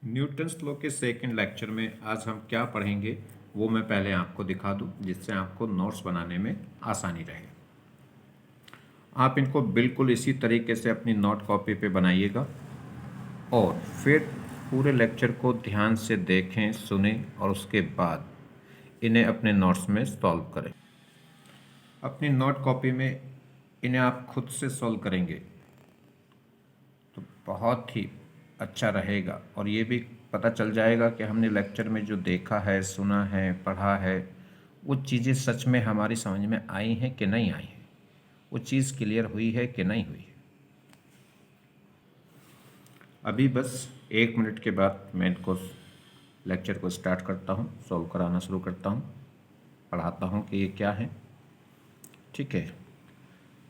Newton's law के second lecture में आज हम क्या पढ़ेंगे वो मैं पहले आपको दिखा दूं, जिससे आपको नोट्स बनाने में आसानी रहे। आप इनको बिल्कुल इसी तरीके से अपनी नोट कॉपी पे बनाइएगा और फिर पूरे लेक्चर को ध्यान से देखें, सुनें और उसके बाद इन्हें अपने नोट्स में सॉल्व करें। अपनी नोट कॉपी में इन्हें आप खुद से सॉल्व करेंगे तो बहुत ही अच्छा रहेगा और ये भी पता चल जाएगा कि हमने लेक्चर में जो देखा है, सुना है, पढ़ा है, वो चीज़ें सच में हमारी समझ में आई हैं कि नहीं आई हैं, वो चीज़ क्लियर हुई है कि नहीं हुई है। अभी बस 1 मिनट के बाद मैं इनको लेक्चर को स्टार्ट करता हूँ, सॉल्व कराना शुरू करता हूँ, पढ़ाता हूँ कि ये क्या है। ठीक है,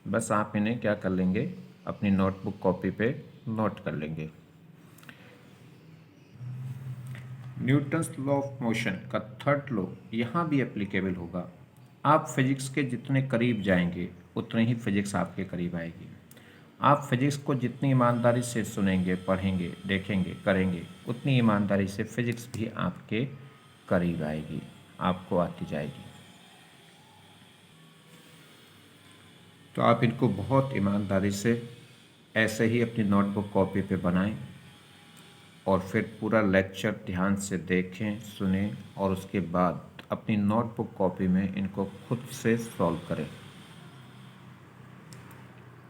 बस आप इन्हें क्या कर लेंगे, अपनी नोटबुक कॉपी पे नोट कर लेंगे। न्यूटन्स लॉ ऑफ मोशन का थर्ड लॉ यहाँ भी एप्लीकेबल होगा। आप फिजिक्स के जितने करीब जाएंगे उतने ही फिजिक्स आपके करीब आएगी। आप फिजिक्स को जितनी ईमानदारी से सुनेंगे, पढ़ेंगे, देखेंगे, करेंगे, उतनी ईमानदारी से फिजिक्स भी आपके करीब आएगी, आपको आती जाएगी। तो आप इनको बहुत ईमानदारी से ऐसे ही अपनी नोटबुक कॉपी पे बनाएं और फिर पूरा लेक्चर ध्यान से देखें, सुनें और उसके बाद अपनी नोटबुक कॉपी में इनको खुद से सॉल्व करें।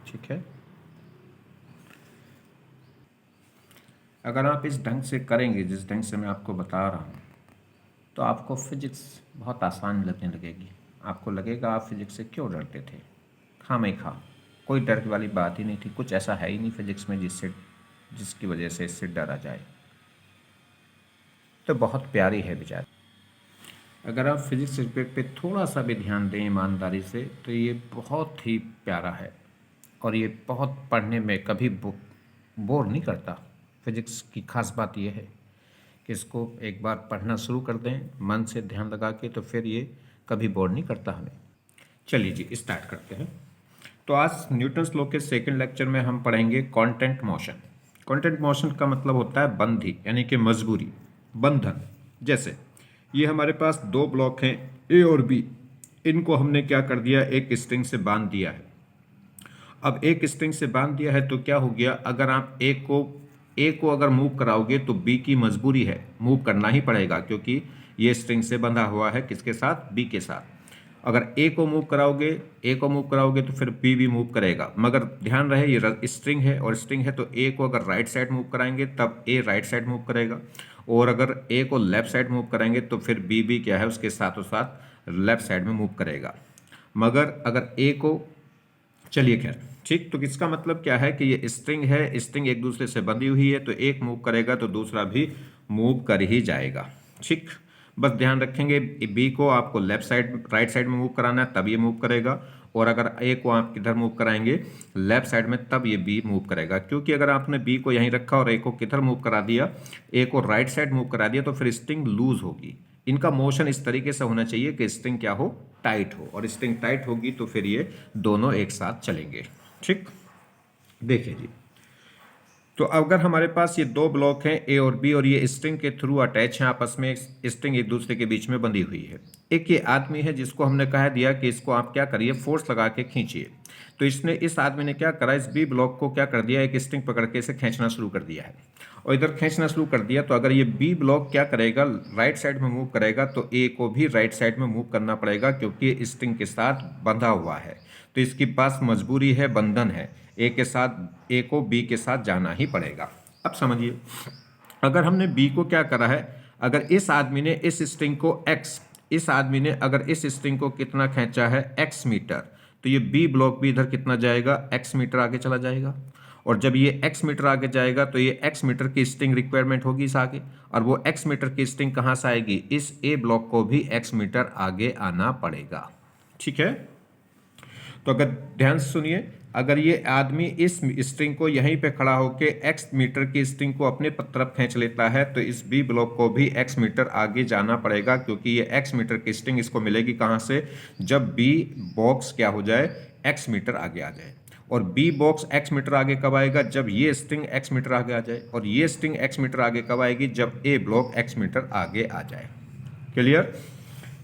ठीक है, अगर आप इस ढंग से करेंगे, जिस ढंग से मैं आपको बता रहा हूँ, तो आपको फिजिक्स बहुत आसान लगने लगेगी। आपको लगेगा आप फिजिक्स से क्यों डरते थे, खामखा, कोई डर वाली बात ही नहीं थी, कुछ ऐसा है ही नहीं फिजिक्स में जिसकी वजह से इससे डरा जाए। तो बहुत प्यारी है बेचारी। अगर आप फिजिक्स सब्जेक्ट पे थोड़ा सा भी ध्यान दें ईमानदारी से तो ये बहुत ही प्यारा है और ये बहुत पढ़ने में कभी बोर नहीं करता। फिजिक्स की खास बात यह है कि इसको एक बार पढ़ना शुरू कर दें मन से ध्यान लगा के, तो फिर ये कभी बोर नहीं करता हमें। चलिए जी, स्टार्ट करते हैं। तो आज न्यूटन्स लॉ के सेकंड लेक्चर में हम पढ़ेंगे कांस्टेंट मोशन। कांस्टेंट मोशन का मतलब होता है बंधी, यानी कि मजबूरी, बंधन। जैसे ये हमारे पास दो ब्लॉक हैं ए और बी, इनको हमने क्या कर दिया, एक स्ट्रिंग से बांध दिया है। अब एक स्ट्रिंग से बांध दिया है तो क्या हो गया, अगर आप ए को अगर मूव कराओगे तो बी की मजबूरी है, मूव करना ही पड़ेगा, क्योंकि ये स्ट्रिंग से बंधा हुआ है किसके साथ, बी के साथ। अगर ए को मूव कराओगे तो फिर बी भी मूव करेगा, मगर ध्यान रहे ये स्ट्रिंग है और स्ट्रिंग है, तो ए को अगर राइट साइड मूव कराएंगे तब ए राइट साइड मूव करेगा, और अगर ए को लेफ्ट साइड मूव कराएंगे तो फिर बी भी क्या है, उसके साथों साथ लेफ्ट साइड में मूव करेगा। मगर अगर ए को, चलिए खैर ठीक, तो इसका मतलब क्या है कि ये स्ट्रिंग है, स्ट्रिंग एक दूसरे से बंधी हुई है, तो एक मूव करेगा तो दूसरा भी मूव कर ही जाएगा। ठीक, बस ध्यान रखेंगे बी को आपको लेफ्ट साइड राइट साइड में मूव कराना है तब ये मूव करेगा, और अगर ए को आप किधर मूव कराएंगे, लेफ्ट साइड में, तब ये बी मूव करेगा। क्योंकि अगर आपने बी को यहीं रखा और ए को किधर मूव करा दिया, ए को राइट साइड मूव करा दिया, तो फिर स्ट्रिंग लूज होगी। इनका मोशन इस तरीके से होना चाहिए कि स्ट्रिंग क्या हो, टाइट हो, और स्ट्रिंग टाइट होगी तो फिर ये दोनों एक साथ चलेंगे। ठीक, देखिए जी, तो अगर हमारे पास ये दो ब्लॉक हैं ए और बी और ये स्ट्रिंग के थ्रू अटैच हैं आपस में, स्ट्रिंग एक दूसरे के बीच में बंधी हुई है। एक ये आदमी है जिसको हमने कह दिया कि इसको आप क्या करिए, फोर्स लगा के खींचिए। तो इस आदमी ने क्या करा, इस बी ब्लॉक को क्या कर दिया, एक स्ट्रिंग पकड़ के इसे खींचना शुरू कर दिया है, और इधर खींचना शुरू कर दिया। तो अगर ये बी ब्लॉक क्या करेगा, राइट साइड में मूव करेगा, तो ए को भी राइट साइड में मूव करना पड़ेगा, क्योंकि ये स्ट्रिंग के साथ बंधा हुआ है, तो इसके पास मजबूरी है, बंधन है, ए को बी के साथ जाना ही पड़ेगा। अब समझिए, अगर हमने बी को क्या करा है, अगर इस आदमी ने इस स्ट्रिंग को इस आदमी ने अगर इस स्ट्रिंग को कितना खींचा है, x मीटर, तो ये बी ब्लॉक भी इधर कितना जाएगा, x मीटर आगे चला जाएगा। और जब ये x मीटर आगे जाएगा तो ये x मीटर की स्ट्रिंग रिक्वायरमेंट होगी इस आगे, और वो x मीटर की स्ट्रिंग कहाँ से आएगी, इस ए ब्लॉक को भी x मीटर आगे आना पड़ेगा। ठीक है, तो अगर ध्यान से सुनिए, अगर ये आदमी इस स्ट्रिंग को यहीं पे खड़ा होके x मीटर की स्ट्रिंग को अपने तरफ खींच लेता है, तो इस बी ब्लॉक को भी x मीटर आगे जाना पड़ेगा, क्योंकि ये x मीटर की स्ट्रिंग इसको मिलेगी कहाँ से, जब बी बॉक्स क्या हो जाए, x मीटर आगे आ जाए। और बी बॉक्स एक्स मीटर आगे कब आएगा, जब ये स्ट्रिंग एक्स मीटर आगे आ जाए, और ये स्ट्रिंग एक्स मीटर आगे कब आएगी, जब ए ब्लॉक एक्स मीटर आगे आ जाए। क्लियर।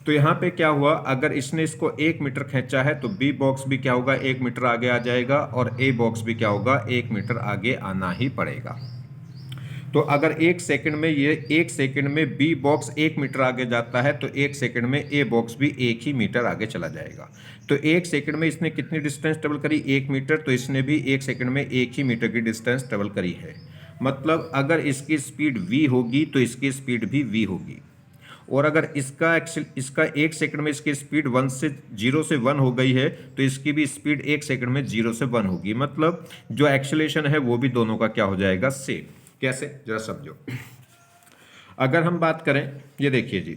तो यहाँ पे क्या हुआ, अगर इसने इसको 1 मीटर खींचा है तो बी बॉक्स भी क्या होगा, 1 मीटर आगे आ जाएगा, और ए बॉक्स भी क्या होगा, 1 मीटर आगे आना ही पड़ेगा। तो अगर 1 सेकंड में ये 1 सेकंड में बी बॉक्स 1 मीटर आगे जाता है तो 1 सेकंड में ए बॉक्स भी 1 ही मीटर आगे चला जाएगा। तो 1 सेकंड में इसने कितनी डिस्टेंस ट्रेवल करी, 1 मीटर, तो इसने भी 1 सेकंड में 1 ही मीटर की डिस्टेंस ट्रेवल करी है। मतलब अगर इसकी स्पीड v होगी तो इसकी स्पीड भी v होगी, और अगर इसका 1 सेकंड में इसकी स्पीड 0 से 1 हो गई है तो इसकी भी स्पीड 1 सेकंड में 0 से 1 होगी। मतलब जो एक्सेलरेशन है वो भी दोनों का क्या हो जाएगा, सेम। कैसे, जरा समझो। अगर हम बात करें, ये देखिए जी,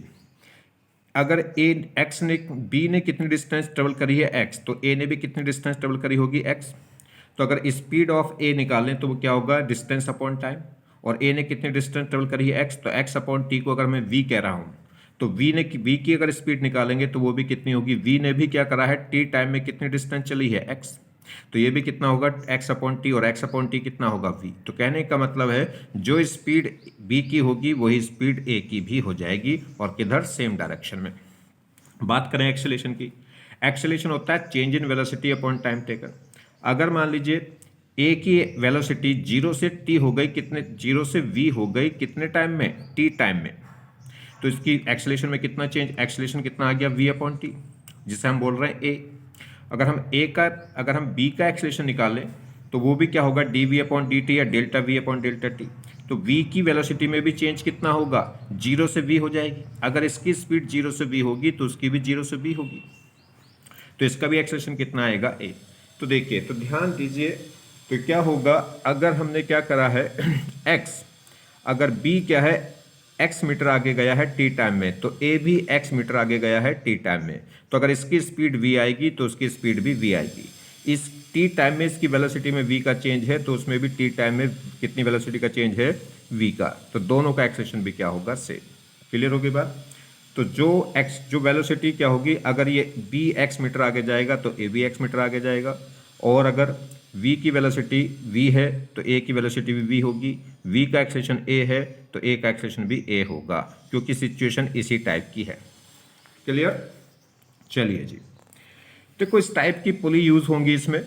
अगर एक्स ने बी ने कितनी डिस्टेंस ट्रेवल करी है एक्स, तो ए ने भी कितनी डिस्टेंस ट्रेवल करी होगी एक्स। तो अगर स्पीड ऑफ ए निकालें तो वो क्या होगा, डिस्टेंस अपॉन टाइम, और ए ने कितनी डिस्टेंस ट्रेवल करी है एक्स, तो एक्स अपॉन टी को अगर मैं वी कह रहा हूँ तो वी की अगर स्पीड निकालेंगे तो वो भी कितनी होगी, वी ने भी क्या करा है, टी टाइम में कितनी डिस्टेंस चली है एक्स, तो ये भी कितना होगा एक्स अपॉन टी, और एक्स अपॉन टी कितना होगा वी। तो कहने का मतलब है जो स्पीड बी की होगी वही स्पीड ए की भी हो जाएगी, और किधर, सेम डायरेक्शन में। बात करें एक्सेलेरेशन की, एक्सेलेरेशन होता है change in velocity upon time taken. अगर मान लीजिए ए की वेलोसिटी 0 से टी हो गई, कितने, 0 से वी हो गई कितने टाइम में, टी टाइम में, तो इसकी एक्सेलेरेशन में कितना चेंज, एक्सेलेरेशन कितना आ गया, वी अपॉन टी, जिसे हम बोल रहे हैं ए। अगर हम बी का एक्सेलेरेशन निकालें तो वो भी क्या होगा, D V upon D T या delta V upon delta T. तो v की वेलोसिटी में भी चेंज कितना होगा, 0 से v हो जाएगी। अगर इसकी स्पीड 0 से v होगी तो उसकी भी 0 से v होगी, तो इसका भी एक्सेलरेशन कितना आएगा, a। तो देखिए, तो ध्यान दीजिए, तो क्या होगा, अगर हमने क्या करा है x, अगर b क्या है, x मीटर आगे गया है t टाइम में, तो a भी x मीटर आगे गया है t टाइम में। तो अगर इसकी स्पीड v आएगी तो उसकी स्पीड भी v आएगी। इस t टाइम में इसकी वेलोसिटी में v का चेंज है तो उसमें भी t टाइम में कितनी वेलोसिटी का चेंज है, v का। तो दोनों का एक्सेलरेशन भी क्या होगा, सेम। क्लियर होगी बात। तो जो वेलोसिटी क्या होगी, अगर ये b x मीटर आगे जाएगा तो a भी x मीटर आगे जाएगा, और अगर v की वेलोसिटी v है तो a की वेलोसिटी भी v होगी, v का एक्सेलरेशन a है तो a का एक्सेलरेशन भी a होगा, क्योंकि सिचुएशन इसी टाइप की है। क्लियर। चलिए जी, देखो इस टाइप की पुली यूज होंगी इसमें।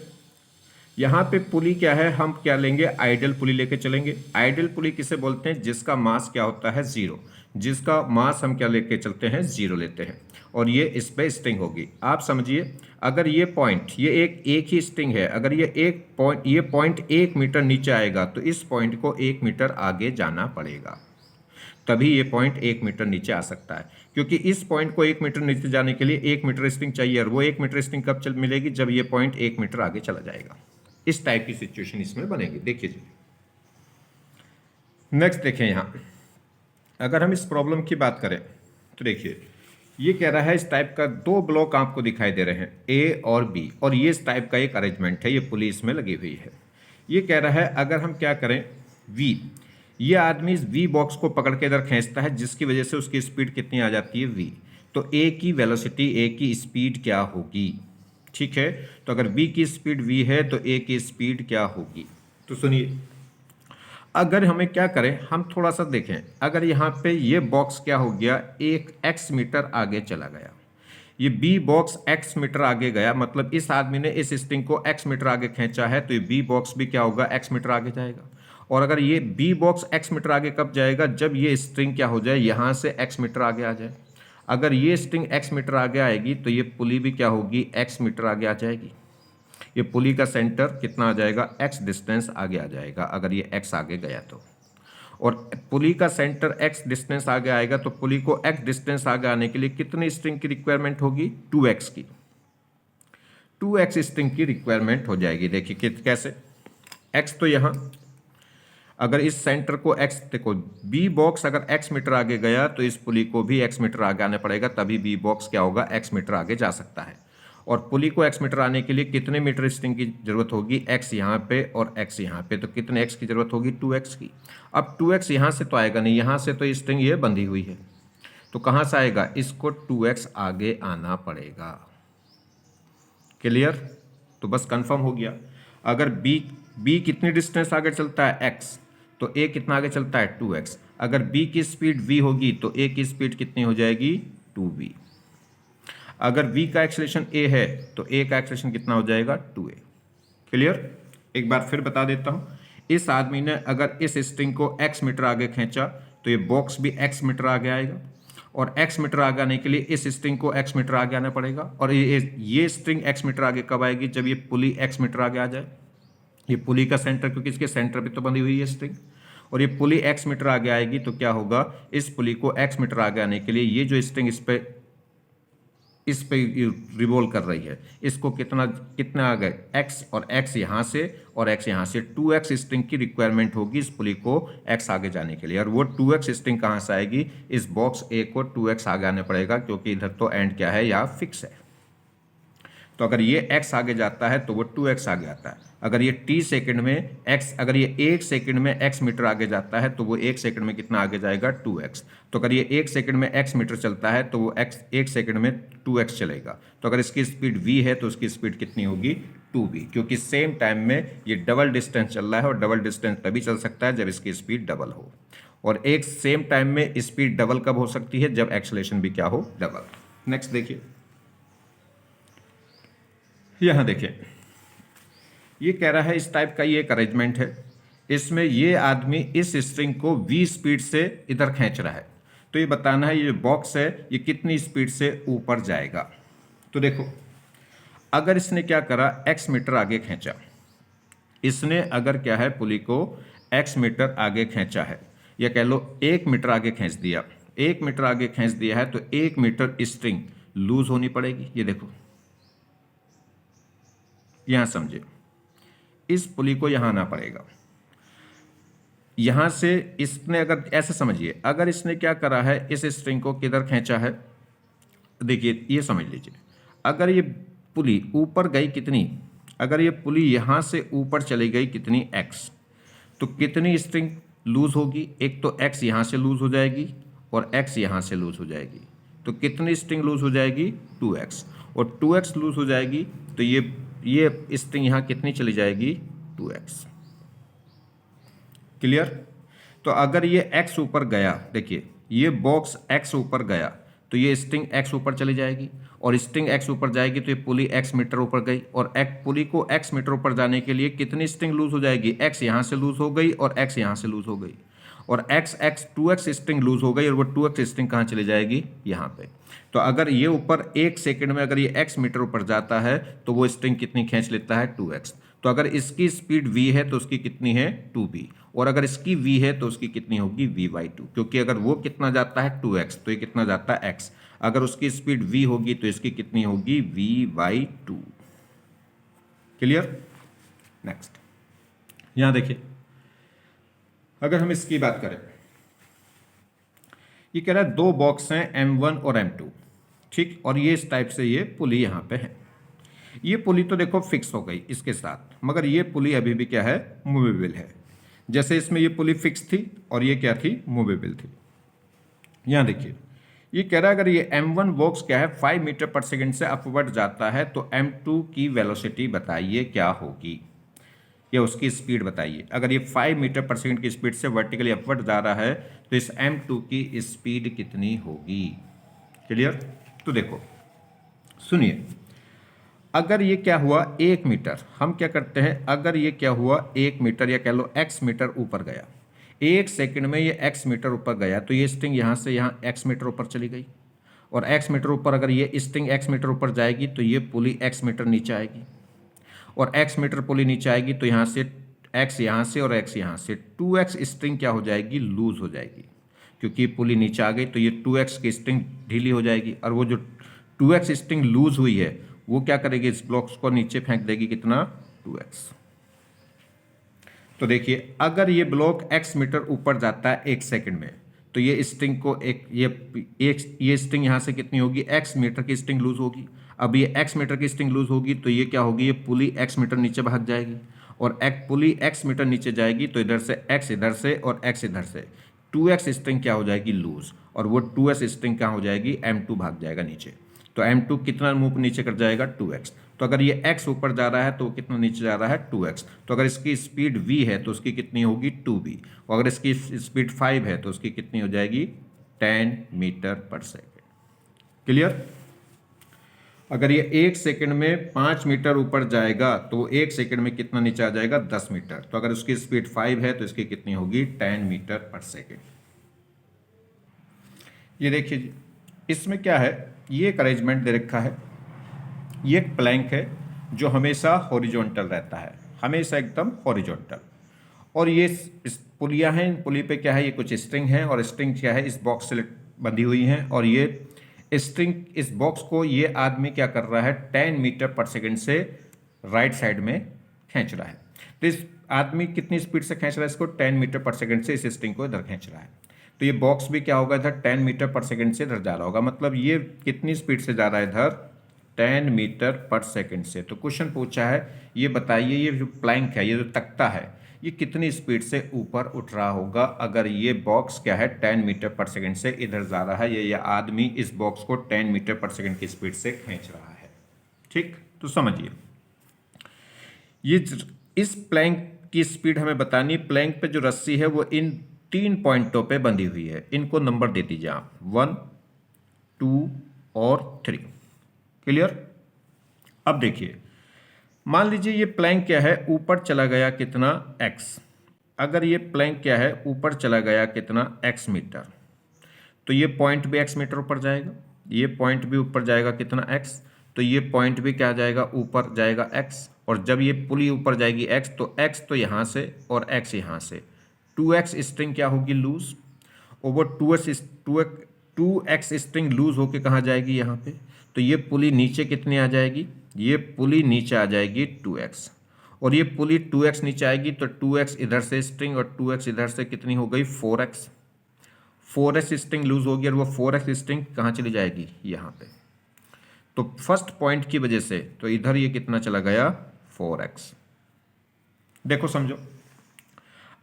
यहाँ पे पुली क्या है, हम क्या लेंगे, आइडियल पुली लेके चलेंगे। आइडियल पुली किसे बोलते हैं, जिसका मास क्या होता है, जीरो, जिसका मास हम क्या लेके चलते हैं, जीरो लेते हैं, और ये इस पे स्ट्रिंग होगी। आप समझिए, अगर ये पॉइंट, ये एक ही स्ट्रिंग है, अगर ये पॉइंट 1 मीटर नीचे आएगा तो इस पॉइंट को 1 मीटर आगे जाना पड़ेगा, तभी ये पॉइंट 1 मीटर नीचे आ सकता है, क्योंकि इस पॉइंट को 1 मीटर नीचे जाने के लिए 1 मीटर स्ट्रिंग चाहिए, और वो 1 मीटर स्ट्रिंग कब मिलेगी, जब ये पॉइंट 1 मीटर आगे चला जाएगा। इस टाइप की सिचुएशन इसमें बनेगी। देखिए जी, नेक्स्ट देखें यहाँ, अगर हम इस प्रॉब्लम की बात करें तो देखिए, ये कह रहा है इस टाइप का 2 ब्लॉक आपको दिखाई दे रहे हैं, ए और बी, और ये इस टाइप का एक अरेंजमेंट है, ये पुली इसमें लगी हुई है। ये कह रहा है अगर हम क्या करें, वी, ये आदमी इस वी बॉक्स को पकड़ के इधर खींचता है, जिसकी वजह से उसकी स्पीड कितनी आ जाती है, वी। तो ए की वेलोसिटी, ए की स्पीड क्या होगी, ठीक है। तो अगर v की स्पीड v है तो a की स्पीड क्या होगी। तो सुनिए, अगर हमें क्या करें, हम थोड़ा सा देखें, अगर यहाँ पे ये बॉक्स क्या हो गया, एक x मीटर आगे चला गया, ये b बॉक्स x मीटर आगे गया, मतलब इस आदमी ने इस स्ट्रिंग को x मीटर आगे खींचा है, तो ये b बॉक्स भी क्या होगा, x मीटर आगे जाएगा। और अगर ये b बॉक्स x मीटर आगे कब जाएगा, जब ये स्ट्रिंग क्या हो जाए, यहाँ से x मीटर आगे आ जाए। अगर ये स्ट्रिंग x मीटर आगे आएगी तो ये पुली भी क्या होगी, x मीटर आगे आ जाएगी। ये पुली का सेंटर कितना आ जाएगा, x डिस्टेंस आगे आ जाएगा, अगर ये x आगे गया तो। और पुली का सेंटर x डिस्टेंस आगे आएगा, तो पुली को x डिस्टेंस आगे आने के लिए कितनी स्ट्रिंग की रिक्वायरमेंट होगी, 2x की। 2x स्ट्रिंग की रिक्वायरमेंट हो जाएगी। देखिए कैसे, x तो यहाँ, अगर इस सेंटर को x, देखो b बॉक्स अगर x मीटर आगे गया तो इस पुली को भी x मीटर आगे आना पड़ेगा, तभी b बॉक्स क्या होगा, x मीटर आगे जा सकता है। और पुली को x मीटर आने के लिए कितने मीटर स्ट्रिंग की जरूरत होगी, x यहाँ पे और x यहाँ पे, तो कितने x की जरूरत होगी, 2x की। अब 2x यहाँ से तो आएगा नहीं, यहाँ से तो स्ट्रिंग ये बंधी हुई है, तो कहाँ से आएगा, इसको 2x आगे आना पड़ेगा। क्लियर। तो बस कंफर्म हो गया। अगर बी कितनी डिस्टेंस आगे चलता है x, तो a कितना आगे चलता है 2x। अगर b की स्पीड v होगी तो a की स्पीड कितनी हो जाएगी 2v। अगर v का एक्सेलरेशन a है तो a का एक्सेलरेशन कितना हो जाएगा 2a। क्लियर? एक बार फिर बता देता हूं, इस आदमी ने अगर इस स्ट्रिंग को x मीटर आगे खींचा तो ये बॉक्स भी x मीटर आगे आएगा, और x मीटर आगे आने के लिए इस स्ट्रिंग को x मीटर आगे आना पड़ेगा। और ये स्ट्रिंग x मीटर आगे कब आएगी? जब ये पुली x मीटर आगे आ जाए। ये पुली का सेंटर, क्योंकि इसके सेंटर पे तो बंधी हुई है स्ट्रिंग, और ये पुली x मीटर आगे आएगी तो क्या होगा, इस पुली को x मीटर आगे आने के लिए ये जो स्ट्रिंग इस पे रिवॉल्व कर रही है, इसको कितना आ गए x, और x यहाँ से और x यहाँ से 2x स्ट्रिंग की रिक्वायरमेंट होगी इस पुली को x आगे जाने के लिए। और वो 2x स्ट्रिंग कहाँ से आएगी? इस बॉक्स A को 2x आगे आने पड़ेगा, क्योंकि इधर तो एंड क्या है, यहाँ फिक्स है। तो अगर ये x आगे जाता है तो वो 2x आगे आता है। अगर ये t सेकंड में x, अगर ये 1 सेकंड में x मीटर आगे जाता है तो वो 1 सेकंड में कितना आगे जाएगा 2x। तो अगर ये 1 सेकंड में x मीटर चलता है तो वो x 1 सेकंड में 2x चलेगा। तो अगर इसकी स्पीड v है तो उसकी स्पीड कितनी होगी 2v, क्योंकि सेम टाइम में ये डबल डिस्टेंस चल रहा है, और डबल डिस्टेंस तभी चल सकता है जब इसकी स्पीड डबल हो। और एक सेम टाइम में स्पीड डबल कब हो सकती है? जब एक्सेलरेशन भी क्या हो, डबल। नेक्स्ट देखिए, यहां देखिए, ये कह रहा है इस टाइप का ये एक अरेंजमेंट है, इसमें ये आदमी इस स्ट्रिंग को v स्पीड से इधर खींच रहा है। तो ये बताना है ये बॉक्स है ये कितनी स्पीड से ऊपर जाएगा। तो देखो, अगर इसने क्या करा, x मीटर आगे खींचा, इसने अगर क्या है पुली को x मीटर आगे खींचा है, या कह लो 1 मीटर आगे खींच दिया, 1 मीटर आगे खींच दिया है, तो 1 मीटर स्ट्रिंग लूज होनी पड़ेगी। ये देखो, यहां समझे, इस पुली को यहां आना पड़ेगा, यहां से इसने, अगर ऐसे समझिए, अगर इसने क्या करा है, इस स्ट्रिंग को किधर खींचा है, देखिए ये समझ लीजिए, अगर ये पुली ऊपर गई कितनी, अगर ये पुली यहां से ऊपर चली गई कितनी x, तो कितनी स्ट्रिंग लूज होगी? एक तो x यहां से लूज हो जाएगी और x यहां से लूज हो जाएगी, तो कितनी स्ट्रिंग लूज हो जाएगी 2x, और 2x लूज हो जाएगी तो ये स्ट्रिंग यहां कितनी चली जाएगी 2x। क्लियर? तो अगर ये x ऊपर गया, देखिए ये बॉक्स x ऊपर गया तो ये स्ट्रिंग x ऊपर चली जाएगी, और स्ट्रिंग x ऊपर जाएगी तो ये पुली x मीटर ऊपर गई, और पुली को x मीटर ऊपर जाने के लिए कितनी स्ट्रिंग लूज हो जाएगी? x यहां से लूज हो गई और x यहां से लूज हो गई, और x 2x स्ट्रिंग लूज हो गई, और वो 2x स्ट्रिंग कहाँ चली जाएगी? यहाँ पे। तो अगर ये ऊपर 1 सेकंड में अगर ये x मीटर ऊपर जाता है तो वो स्ट्रिंग कितनी खींच लेता है 2x। तो अगर इसकी स्पीड v है तो उसकी कितनी है 2v, और अगर इसकी v है तो उसकी कितनी होगी v/2, क्योंकि अगर वो कितना जाता है 2x तो ये कितना जाता है x, अगर उसकी स्पीड v होगी तो इसकी कितनी होगी v/2। क्लियर? नेक्स्ट, यहां देखिए, अगर हम इसकी बात करें, ये कह रहा है 2 बॉक्स हैं M1 और M2, ठीक, और ये इस टाइप से ये पुली यहां पे है। ये पुली तो देखो फिक्स हो गई इसके साथ, मगर ये पुली अभी भी क्या है, मूवेबल है। जैसे इसमें ये पुली फिक्स थी और ये क्या थी, मूवेबल थी। यहां देखिए, ये कह रहा है अगर ये M1 बॉक्स क्या है 5 मीटर पर सेकंड से अपवर्ड जाता है तो M2 की वेलोसिटी बताइए क्या होगी, या उसकी स्पीड बताइए। अगर ये 5 मीटर पर सेकंड की स्पीड से वर्टिकली अपवर्ड जा रहा है तो इस M2 की स्पीड कितनी होगी। क्लियर? तो देखो सुनिए, अगर ये क्या हुआ 1 मीटर, हम क्या करते हैं, अगर ये क्या हुआ 1 मीटर या कह लो x मीटर ऊपर गया, 1 सेकंड में ये x मीटर ऊपर गया, तो ये स्ट्रिंग यहाँ से यहाँ x मीटर ऊपर चली गई, और x मीटर ऊपर अगर ये स्ट्रिंग x मीटर ऊपर जाएगी तो ये पुली x मीटर नीचे आएगी, और x मीटर पुली नीचे आएगी तो यहाँ से x यहाँ से और x यहाँ से 2x स्ट्रिंग क्या हो जाएगी, लूज हो जाएगी, क्योंकि पुली नीचे आ गई तो ये 2x की स्ट्रिंग ढीली हो जाएगी, और वो जो 2x स्ट्रिंग लूज हुई है वो क्या करेगी, इस ब्लॉक्स को नीचे फेंक देगी, कितना 2x। तो देखिए, अगर ये ब्लॉक x मीटर ऊपर जाता है 1 सेकंड में तो ये स्ट्रिंग को ये स्ट्रिंग यहाँ से कितनी होगी, x मीटर की स्ट्रिंग लूज होगी। अब ये x मीटर की स्ट्रिंग लूज होगी तो ये क्या होगी, ये पुली x मीटर नीचे भाग जाएगी, और पुली x मीटर नीचे जाएगी तो इधर से x इधर से और x इधर से 2x स्ट्रिंग क्या हो जाएगी, लूज, और वो 2s स्ट्रिंग क्या हो जाएगी, M2 भाग जाएगा नीचे। तो m2 कितना मूव नीचे कर जाएगा 2x। तो अगर ये x ऊपर जा रहा है तो कितना नीचे जा रहा है 2x। तो अगर इसकी स्पीड v है तो उसकी कितनी होगी 2v, और अगर इसकी स्पीड 5 है तो उसकी कितनी हो जाएगी 10 मीटर पर सेकेंड। क्लियर। अगर ये 1 सेकंड में 5 मीटर ऊपर जाएगा तो 1 सेकंड में कितना नीचे आ जाएगा 10 मीटर। तो अगर उसकी स्पीड 5 है तो इसकी कितनी होगी 10 मीटर पर सेकंड। ये देखिए जी, इसमें क्या है, ये एक अरेंजमेंट दे रखा है। ये एक प्लैंक है जो हमेशा हॉरिजॉन्टल रहता है, हमेशा एकदम हॉरिजॉन्टल। और ये इस पुलियाँ हैं, पुली पे क्या है, ये कुछ स्ट्रिंग है, और स्ट्रिंग क्या है इस बॉक्स से बंधी हुई हैं, और ये स्ट्रिंग इस बॉक्स को ये आदमी क्या कर रहा है 10 मीटर पर सेकंड से राइट साइड में खींच रहा है। तो इस आदमी कितनी स्पीड से खींच रहा है इसको 10 मीटर पर सेकंड से इस स्ट्रिंग को इधर खींच रहा है। तो ये बॉक्स भी क्या होगा इधर 10 मीटर पर सेकंड से इधर जा रहा होगा, मतलब ये कितनी स्पीड से जा रहा है इधर 10 मीटर पर सेकंड से। तो क्वेश्चन पूछा है ये बताइए ये जो प्लैंक है, ये जो तख्ता है, ये कितनी स्पीड से ऊपर उठ रहा होगा अगर ये बॉक्स क्या है 10 मीटर पर सेकंड से इधर जा रहा है, ये आदमी इस बॉक्स को 10 मीटर पर सेकंड की स्पीड से खींच रहा है। ठीक, तो समझिए ये इस प्लैंक की स्पीड हमें बतानी। प्लैंक पे जो रस्सी है वो इन 3 पॉइंटों पे बंधी हुई है, इनको नंबर दे दीजिए आप 1, 2 और 3। क्लियर। अब देखिए मान लीजिए ये प्लैंक क्या है ऊपर चला गया कितना x। अगर ये प्लैंक क्या है ऊपर चला गया कितना x मीटर, तो ये पॉइंट भी x मीटर ऊपर जाएगा, ये पॉइंट भी ऊपर जाएगा कितना x, तो ये पॉइंट भी क्या जाएगा ऊपर जाएगा x। और जब ये पुली ऊपर जाएगी x तो यहाँ से और x यहाँ से 2x स्ट्रिंग क्या होगी लूज, और वो 2x स्ट्रिंग लूज होके कहाँ जाएगी यहाँ पे, तो ये पुली नीचे कितनी आ जाएगी, ये पुली नीचे आ जाएगी 2x, और ये पुली 2x नीचे आएगी तो 2x इधर से स्ट्रिंग और 2x इधर से कितनी हो गई 4x। 4x स्ट्रिंग लूज होगी और वो 4x स्ट्रिंग कहाँ चली जाएगी यहाँ पे। तो फर्स्ट पॉइंट की वजह से तो इधर ये कितना चला गया 4x। देखो समझो,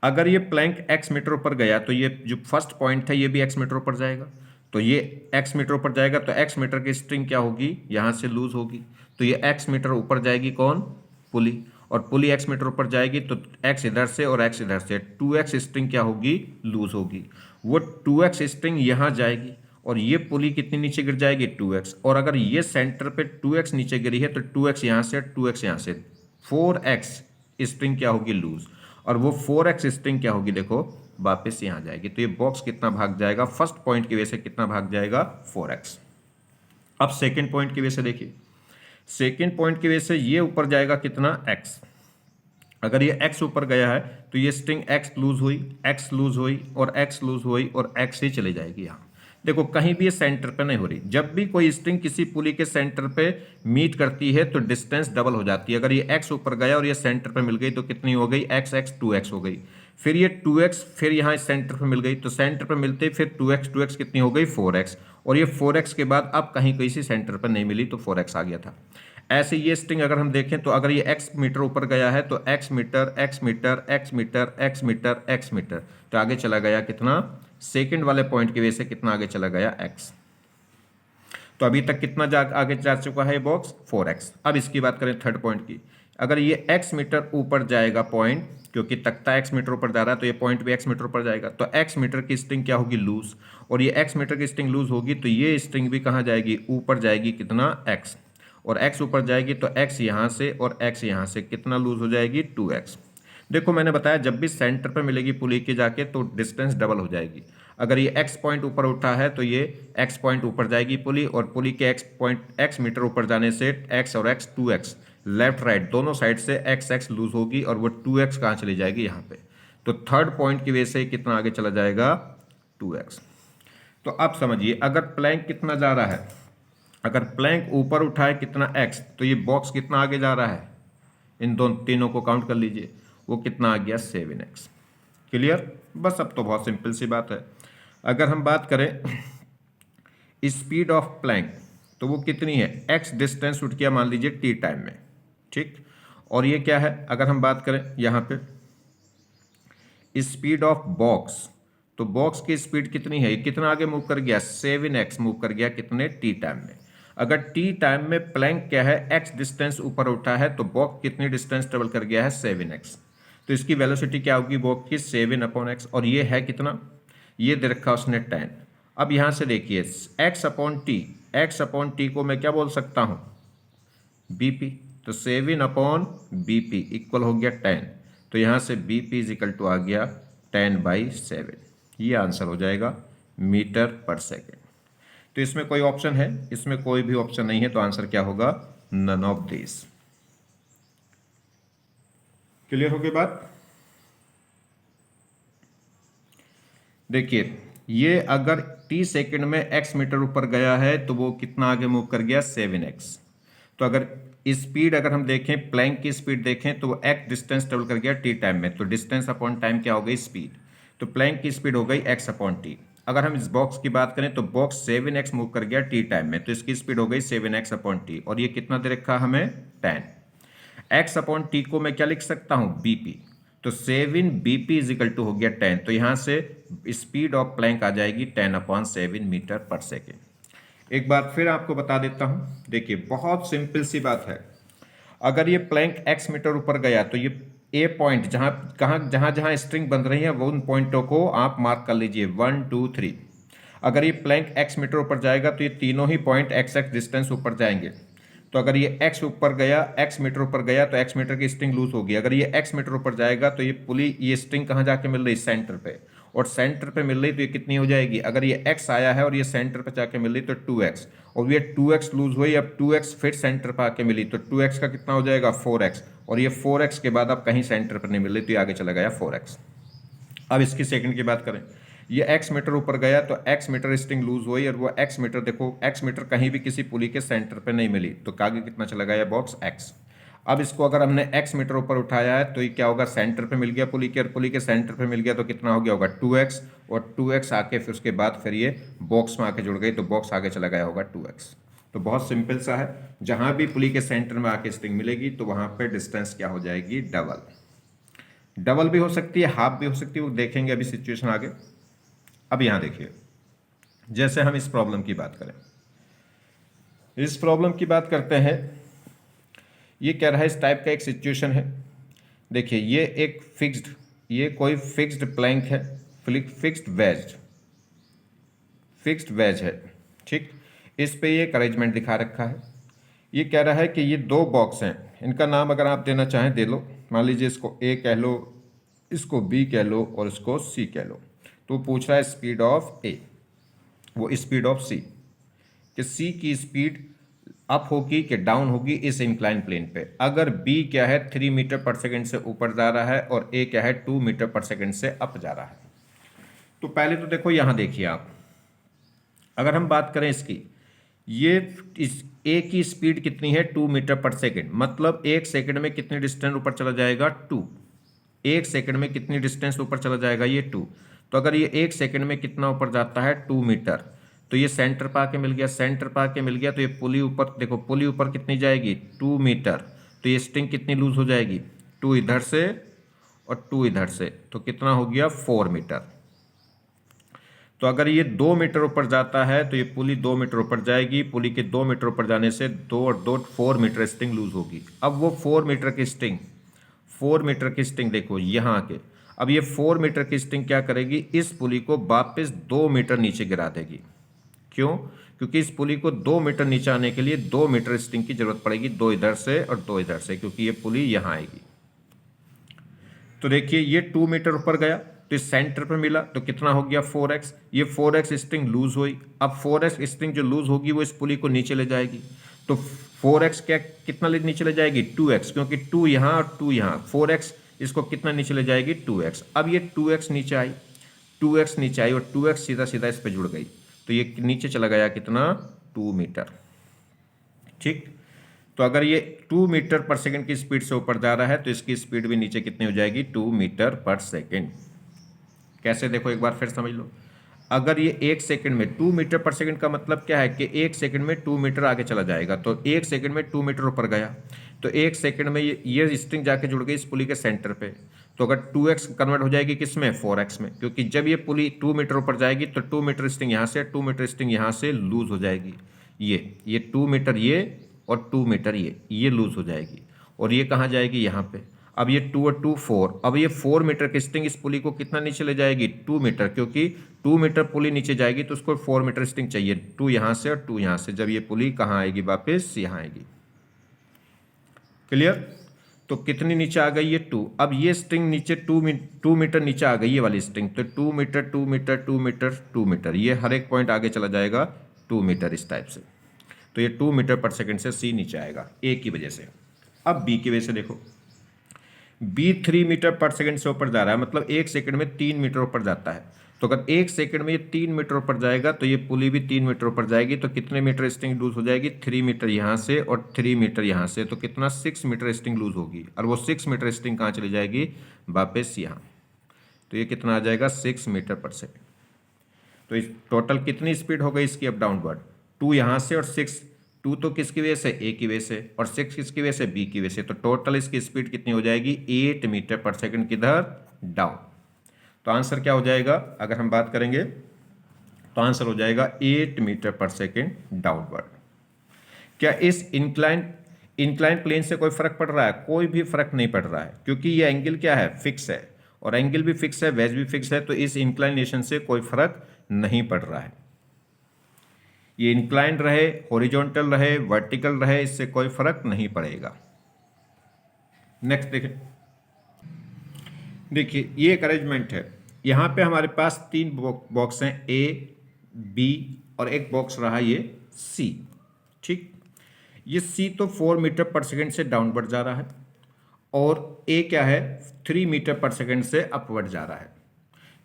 अगर ये प्लैंक x मीटर ऊपर गया तो ये जो फर्स्ट पॉइंट था ये भी x मीटर ऊपर जाएगा, तो ये x मीटर ऊपर जाएगा तो x मीटर की स्ट्रिंग क्या होगी यहाँ से लूज होगी, तो ये x मीटर ऊपर जाएगी कौन पुली, और पुली x मीटर ऊपर जाएगी तो x इधर से और x इधर से 2x स्ट्रिंग क्या होगी लूज होगी, वो 2x स्ट्रिंग यहाँ जाएगी और ये पुली कितनी नीचे गिर जाएगी 2x। और अगर ये सेंटर पे 2x नीचे गिरी है तो 2x यहाँ से 2x यहाँ से 4x स्ट्रिंग क्या होगी लूज, और वो 4x स्ट्रिंग क्या होगी देखो वापस यहाँ जाएगी। तो ये बॉक्स कितना भाग जाएगा फर्स्ट पॉइंट की वजह से कितना भाग जाएगा 4x। अब सेकेंड पॉइंट की वजह से देखिए, सेकेंड पॉइंट की वजह से ये ऊपर जाएगा कितना x। अगर ये x ऊपर गया है तो ये स्ट्रिंग x लूज हुई, x लूज हुई और x लूज हुई और x ही चली जाएगी यहाँ। देखो कहीं भी ये सेंटर पे नहीं हो रही, जब भी कोई स्ट्रिंग किसी पुली के सेंटर पे मीट करती है तो डिस्टेंस डबल हो जाती है। अगर ये x ऊपर गया और ये सेंटर पे मिल गई तो कितनी हो गई x 2x हो गई, फिर ये 2x फिर यहाँ सेंटर पे मिल गई तो सेंटर पे मिलते फिर 2x कितनी हो गई 4x, और ये 4x के बाद अब कहीं किसी सेंटर पर नहीं मिली तो 4x आ गया था। ऐसे ये स्ट्रिंग अगर हम देखें तो अगर ये x मीटर ऊपर गया है तो x metre x metre x metre x metre x metre, तो आगे चला गया कितना सेकंड वाले पॉइंट की वजह से कितना आगे चला गया x। तो अभी तक कितना आगे जा चुका है बॉक्स 4x। अब इसकी बात करें थर्ड पॉइंट की, अगर ये x मीटर ऊपर जाएगा पॉइंट, क्योंकि तख्ता x मीटर ऊपर जा रहा है तो ये पॉइंट भी x मीटर ऊपर जाएगा, तो x मीटर की स्ट्रिंग क्या होगी लूज, और ये x मीटर की स्ट्रिंग लूज होगी तो ये स्ट्रिंग भी कहाँ जाएगी ऊपर जाएगी कितना x, और x ऊपर जाएगी तो x यहाँ से और x यहाँ से कितना लूज हो जाएगी 2x। देखो मैंने बताया जब भी सेंटर पर मिलेगी पुली के जाके तो डिस्टेंस डबल हो जाएगी। अगर ये x पॉइंट ऊपर उठा है तो ये x पॉइंट ऊपर जाएगी पुली, और पुली के x मीटर ऊपर जाने से x और x 2x लेफ्ट राइट दोनों साइड से x लूज होगी और वो 2x कहाँ चली जाएगी यहाँ पे। तो थर्ड पॉइंट की वजह से कितना आगे चला जाएगा 2x। तो अब समझिए अगर प्लैंक कितना जा रहा है, अगर प्लैंक ऊपर उठाए कितना x तो ये बॉक्स कितना आगे जा रहा है, इन दोनों तीनों को काउंट कर लीजिए, वो कितना आ गया 7x। क्लियर। बस अब तो बहुत सिंपल सी बात है। अगर हम बात करें स्पीड ऑफ प्लैंक तो वो कितनी है x डिस्टेंस उठ गया मान लीजिए t टाइम में, ठीक। और ये क्या है अगर हम बात करें यहाँ पे स्पीड ऑफ बॉक्स, तो बॉक्स की स्पीड कितनी है, कितना आगे मूव कर गया 7x मूव कर गया कितने t टाइम में। अगर टी टाइम में प्लैंक क्या है, एक्स डिस्टेंस ऊपर उठा है, तो बॉक्स कितनी डिस्टेंस ट्रेवल कर गया है, 7x। तो इसकी वेलोसिटी क्या होगी बॉक्स की, 7/x, और ये है कितना, ये दे रखा उसने 10। अब यहाँ से देखिए x/t को मैं क्या बोल सकता हूँ, bp। तो 7/bp इक्वल हो गया 10। तो यहाँ से bp इज इक्वल टू आ गया 10/7। ये आंसर हो जाएगा मीटर पर सेकेंड। तो इसमें कोई ऑप्शन है, इसमें कोई भी ऑप्शन नहीं है, तो आंसर क्या होगा, नन ऑफ दिस। क्लियर हो गई बात। देखिए ये अगर t सेकंड में x मीटर ऊपर गया है तो वो कितना आगे मूव कर गया, 7x। तो अगर स्पीड अगर हम देखें, प्लैंक की स्पीड देखें, तो वो x डिस्टेंस ट्रेवल कर गया t टाइम में, तो डिस्टेंस अपॉन टाइम क्या हो गई, स्पीड। तो प्लैंक की स्पीड हो गई x/t। अगर हम इस बॉक्स की बात करें तो बॉक्स 7x मूव कर गया t टाइम में, तो इसकी स्पीड हो गई 7x/t, और ये कितना दे रखा हमें, 10। x/t को मैं क्या लिख सकता हूं, bp। तो 7bp इज इक्वल टू हो गया 10। तो यहां से स्पीड ऑफ प्लैंक आ जाएगी 10/7 मीटर पर सेकेंड। एक बार फिर आपको बता देता हूं, देखिए बहुत सिंपल सी बात है। अगर ये प्लैंक x मीटर ऊपर गया तो ये ए पॉइंट जहां जहां स्ट्रिंग बन रही है वो उन पॉइंटों को आप मार्क कर लीजिए, 1 2 3। अगर ये प्लैंक x मीटर ऊपर जाएगा तो ये तीनों ही पॉइंट x डिस्टेंस ऊपर जाएंगे। तो अगर ये x ऊपर गया, x मीटर ऊपर गया, तो x मीटर की स्ट्रिंग लूज होगी। अगर ये x मीटर ऊपर जाएगा तो ये पुली, ये स्ट्रिंग कहाँ जाके मिल रही, सेंटर पे, और सेंटर पे मिल रही तो ये कितनी हो जाएगी, अगर ये x आया है और ये सेंटर पे जाके मिल रही तो 2x, और ये 2x लूज हुई, अब 2x फिर सेंटर पे आके मिली तो 2x का कितना हो जाएगा, 4x, और ये 4x के बाद अब कहीं सेंटर पर नहीं मिल रही तो ये आगे चला गया 4x। अब इसकी सेकंड की बात करें, ये x मीटर ऊपर गया तो x मीटर स्ट्रिंग लूज हुई, और वो x मीटर देखो, x मीटर कहीं भी किसी पुली के सेंटर पे नहीं मिली, तो आगे कितना चला गया बॉक्स x। अब इसको अगर हमने x मीटर ऊपर उठाया है तो ये क्या होगा, सेंटर पे मिल गया पुली के, और पुली के सेंटर पे मिल गया तो कितना हो गया होगा 2x, और 2x आके फिर उसके बाद फिर ये बॉक्स में आके जुड़ गई तो बॉक्स आगे चला गया होगा 2x। तो बहुत सिंपल सा है, जहां भी पुली के सेंटर में आके स्ट्रिंग मिलेगी तो वहां पे डिस्टेंस क्या हो जाएगी, डबल भी हो सकती है, हाफ भी हो सकती है, वो देखेंगे अभी सिचुएशन आगे। अब यहां देखिए, जैसे हम इस प्रॉब्लम की बात करें, इस प्रॉब्लम की बात करते हैं, ये कह रहा है इस टाइप का एक सिचुएशन है। देखिए ये एक फिक्स्ड, ये कोई फिक्स्ड प्लैंक है, फिक्स्ड वेज है, ठीक। इस पे ये अरेंजमेंट दिखा रखा है। ये कह रहा है कि ये दो बॉक्स हैं, इनका नाम अगर आप देना चाहें दे लो। मान लीजिए इसको ए कह लो, इसको बी कह लो, और इसको सी कह लो। तो पूछ रहा है स्पीड ऑफ ए, वो स्पीड ऑफ सी, कि सी की स्पीड अप होगी कि डाउन होगी इस इंक्लाइन प्लेन पे। अगर बी क्या है 3 मीटर पर सेकंड से ऊपर जा रहा है, और ए क्या है 2 मीटर पर सेकंड से अप जा रहा है। तो पहले तो देखो यहां देखिए आप, अगर हम बात करें इसकी, ये इस ए की स्पीड कितनी है, 2 मीटर पर सेकंड, मतलब 1 सेकंड में कितनी डिस्टेंस ऊपर चला जाएगा, 2। 1 सेकंड में कितनी डिस्टेंस ऊपर चला जाएगा, ये 2। तो अगर ये 1 सेकंड में कितना ऊपर जाता है, 2 मीटर, तो ये सेंटर पा के मिल गया, सेंटर पा के मिल गया, तो ये पुली ऊपर देखो, पुली ऊपर कितनी जाएगी, 2 मीटर, तो ये स्ट्रिंग कितनी लूज हो जाएगी, 2 इधर से और 2 इधर से, तो कितना हो गया 4 मीटर। तो अगर ये 2 मीटर ऊपर जाता है तो ये पुली 2 मीटर ऊपर जाएगी, पुली के 2 मीटर ऊपर जाने से 2 और 2 4 मीटर स्ट्रिंग लूज होगी। अब वो 4 मीटर की स्ट्रिंग, 4 मीटर की स्ट्रिंग देखो यहाँ आके, अब ये 4 मीटर की स्ट्रिंग क्या करेगी, इस पुली को वापस 2 मीटर नीचे गिरा देगी। क्यों, क्योंकि इस पुली को 2 मीटर नीचे आने के लिए 2 मीटर स्ट्रिंग की जरूरत पड़ेगी, 2 इधर से और 2 इधर से, क्योंकि ये पुली यहाँ आएगी। तो देखिए ये 2 मीटर ऊपर गया तो इस सेंटर पर मिला तो कितना हो गया 4x, ये 4x स्ट्रिंग लूज हुई। अब 4x स्ट्रिंग जो लूज होगी वो इस पुली को नीचे ले जाएगी, तो 4x क्या कितना नीचे ले जाएगी, 2x, क्योंकि 2 यहाँ और 2 यहाँ, 4x इसको कितना नीचे ले जाएगी, 2x। अब ये 2x नीचे आई, 2x नीचे आई, और 2x सीधा सीधा इस पर जुड़ गई, तो ये नीचे चला गया कितना, 2 मीटर, ठीक। तो अगर ये 2 मीटर पर सेकंड की स्पीड से ऊपर जा रहा है तो इसकी स्पीड भी नीचे कितनी हो जाएगी, 2 मीटर पर सेकंड। कैसे, देखो एक बार फिर समझ लो। अगर ये 1 सेकंड में 2 मीटर पर सेकंड का मतलब क्या है कि 1 सेकंड में 2 मीटर आगे चला जाएगा, तो 1 सेकंड में 2 मीटर ऊपर गया, तो 1 सेकंड में ये स्ट्रिंग जाके जुड़ गई इस पुली के सेंटर पे। तो अगर 2x कन्वर्ट हो जाएगी किस में, 4x में, क्योंकि जब ये पुली 2 मीटर ऊपर जाएगी तो 2 मीटर स्ट्रिंग यहाँ से, 2 मीटर स्ट्रिंग यहाँ से लूज हो जाएगी। ये 2 मीटर ये और 2 मीटर ये लूज हो जाएगी और ये कहाँ जाएगी, यहाँ पे। अब ये 2 और 2 4, अब ये 4 मीटर की स्ट्रिंग इस पुली को कितना नीचे ले जाएगी, 2 मीटर, क्योंकि 2 मीटर पुली नीचे जाएगी तो उसको 4 मीटर स्ट्रिंग चाहिए, 2 यहाँ से और 2 यहाँ से। जब ये पुली कहाँ आएगी, वापस यहाँ आएगी। क्लियर। तो कितनी नीचे आ गई, ये 2। अब ये स्ट्रिंग नीचे 2 मीटर नीचे आ गई, ये वाली स्ट्रिंग, तो 2 मीटर 2 मीटर 2 मीटर 2 मीटर, ये हर एक पॉइंट आगे चला जाएगा 2 मीटर इस टाइप से। तो ये 2 मीटर पर सेकंड से सी नीचे आएगा ए की वजह से। अब बी की वजह से देखो, बी 3 मीटर पर सेकंड से ऊपर जा रहा है, मतलब 1 सेकंड में 3 मीटर ऊपर जाता है। तो अगर 1 सेकंड में ये 3 मीटर ऊपर जाएगा तो ये पुली भी 3 मीटर ऊपर जाएगी। तो कितने मीटर स्ट्रिंग लूज हो जाएगी, 3 मीटर यहाँ से और 3 मीटर यहाँ से, तो कितना 6 मीटर स्ट्रिंग लूज होगी। और वो 6 मीटर स्ट्रिंग कहाँ चली जाएगी, वापस यहाँ। तो ये कितना आ जाएगा, 6 मीटर पर सेकेंड। तो इस टोटल कितनी स्पीड हो गई इसकी अब डाउनवर्ड, 2 यहाँ से और 6, 2 तो किसकी वजह से, ए की वजह से, और 6 किसकी वजह से, बी की वजह से। तो टोटल इसकी स्पीड कितनी हो जाएगी, 8 मीटर पर सेकंड किधर, डाउन। तो आंसर क्या हो जाएगा, अगर हम बात करेंगे तो आंसर हो जाएगा 8 मीटर पर सेकंड डाउनवर्ड। क्या इस इंक्लाइन प्लेन से कोई फर्क पड़ रहा है, कोई भी फर्क नहीं पड़ रहा है, क्योंकि ये एंगल क्या है, फिक्स है, और एंगल भी फिक्स है, वेज भी फिक्स है, तो इस इंक्लाइनेशन से कोई फर्क नहीं पड़ रहा है। ये इंक्लाइन रहे, हॉरिजॉन्टल रहे, वर्टिकल रहे, इससे कोई फर्क नहीं पड़ेगा। नेक्स्ट देखें, देखिए ये एक अरेंजमेंट है। यहाँ पे हमारे पास 3 बॉक्स हैं, ए, बी और एक बॉक्स रहा ये सी। ठीक, ये सी तो 4 मीटर पर सेकंड से डाउनवर्ड जा रहा है, और ए क्या है, 3 मीटर पर सेकंड से अपवर्ड जा रहा है।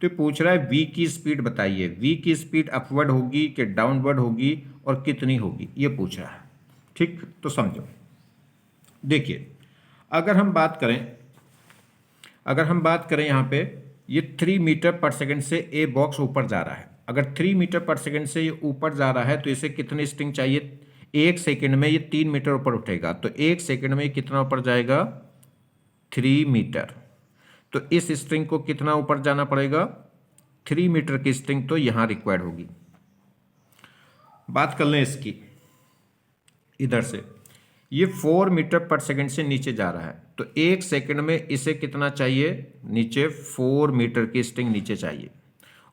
तो पूछ रहा है वी की स्पीड बताइए, वी की स्पीड अपवर्ड होगी कि डाउनवर्ड होगी और कितनी होगी, ये पूछ रहा है। ठीक, तो समझो, देखिए अगर हम बात करें यहाँ पे, ये 3 मीटर पर सेकंड से ए बॉक्स ऊपर जा रहा है। अगर 3 मीटर पर सेकंड से ये ऊपर जा रहा है तो इसे कितनी स्ट्रिंग चाहिए, 1 सेकंड में ये 3 मीटर ऊपर उठेगा, तो 1 सेकंड में कितना ऊपर जाएगा, 3 मीटर। तो इस स्ट्रिंग को कितना ऊपर जाना पड़ेगा, 3 मीटर की स्ट्रिंग तो यहां रिक्वायर्ड होगी। बात कर लें इसकी, इधर से ये 4 मीटर पर सेकंड से नीचे जा रहा है, तो 1 सेकंड में इसे कितना चाहिए, नीचे 4 मीटर की स्ट्रिंग नीचे चाहिए।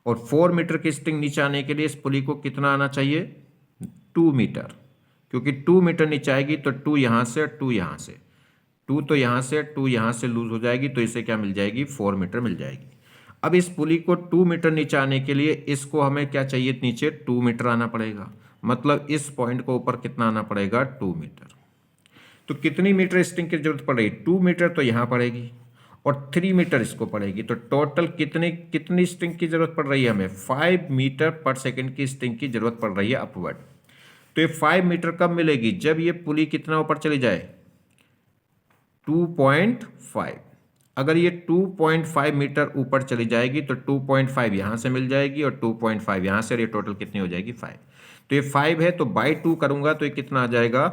और 4 मीटर की स्ट्रिंग नीचे आने के लिए इस पुली को कितना आना चाहिए, 2 मीटर, क्योंकि 2 मीटर नीचे आएगी तो 2 यहां से और 2 यहां से, 2 तो यहाँ से 2 यहाँ से लूज हो जाएगी, तो इसे क्या मिल जाएगी, 4 मीटर मिल जाएगी। अब इस पुली को 2 मीटर नीचे आने के लिए इसको हमें क्या चाहिए, नीचे 2 मीटर आना पड़ेगा, मतलब इस पॉइंट को ऊपर कितना आना पड़ेगा, 2 मीटर। तो कितनी मीटर स्ट्रिंग की जरूरत पड़ेगी, 2 मीटर तो यहाँ पड़ेगी और 3 मीटर इसको पड़ेगी। तो टोटल कितनी स्ट्रिंग की जरूरत पड़ रही है हमें, 5 मीटर पर सेकेंड की स्ट्रिंग की जरूरत पड़ रही है अपवर्ड। तो ये 5 मीटर कब मिलेगी, जब ये पुली कितना ऊपर चली जाए, 2.5। अगर ये 2.5 मीटर ऊपर चली जाएगी तो 2.5 यहाँ से मिल जाएगी और 2.5 यहाँ से, और ये टोटल कितनी हो जाएगी, 5। तो ये 5 है तो बाई 2 करूंगा तो ये कितना आ जाएगा,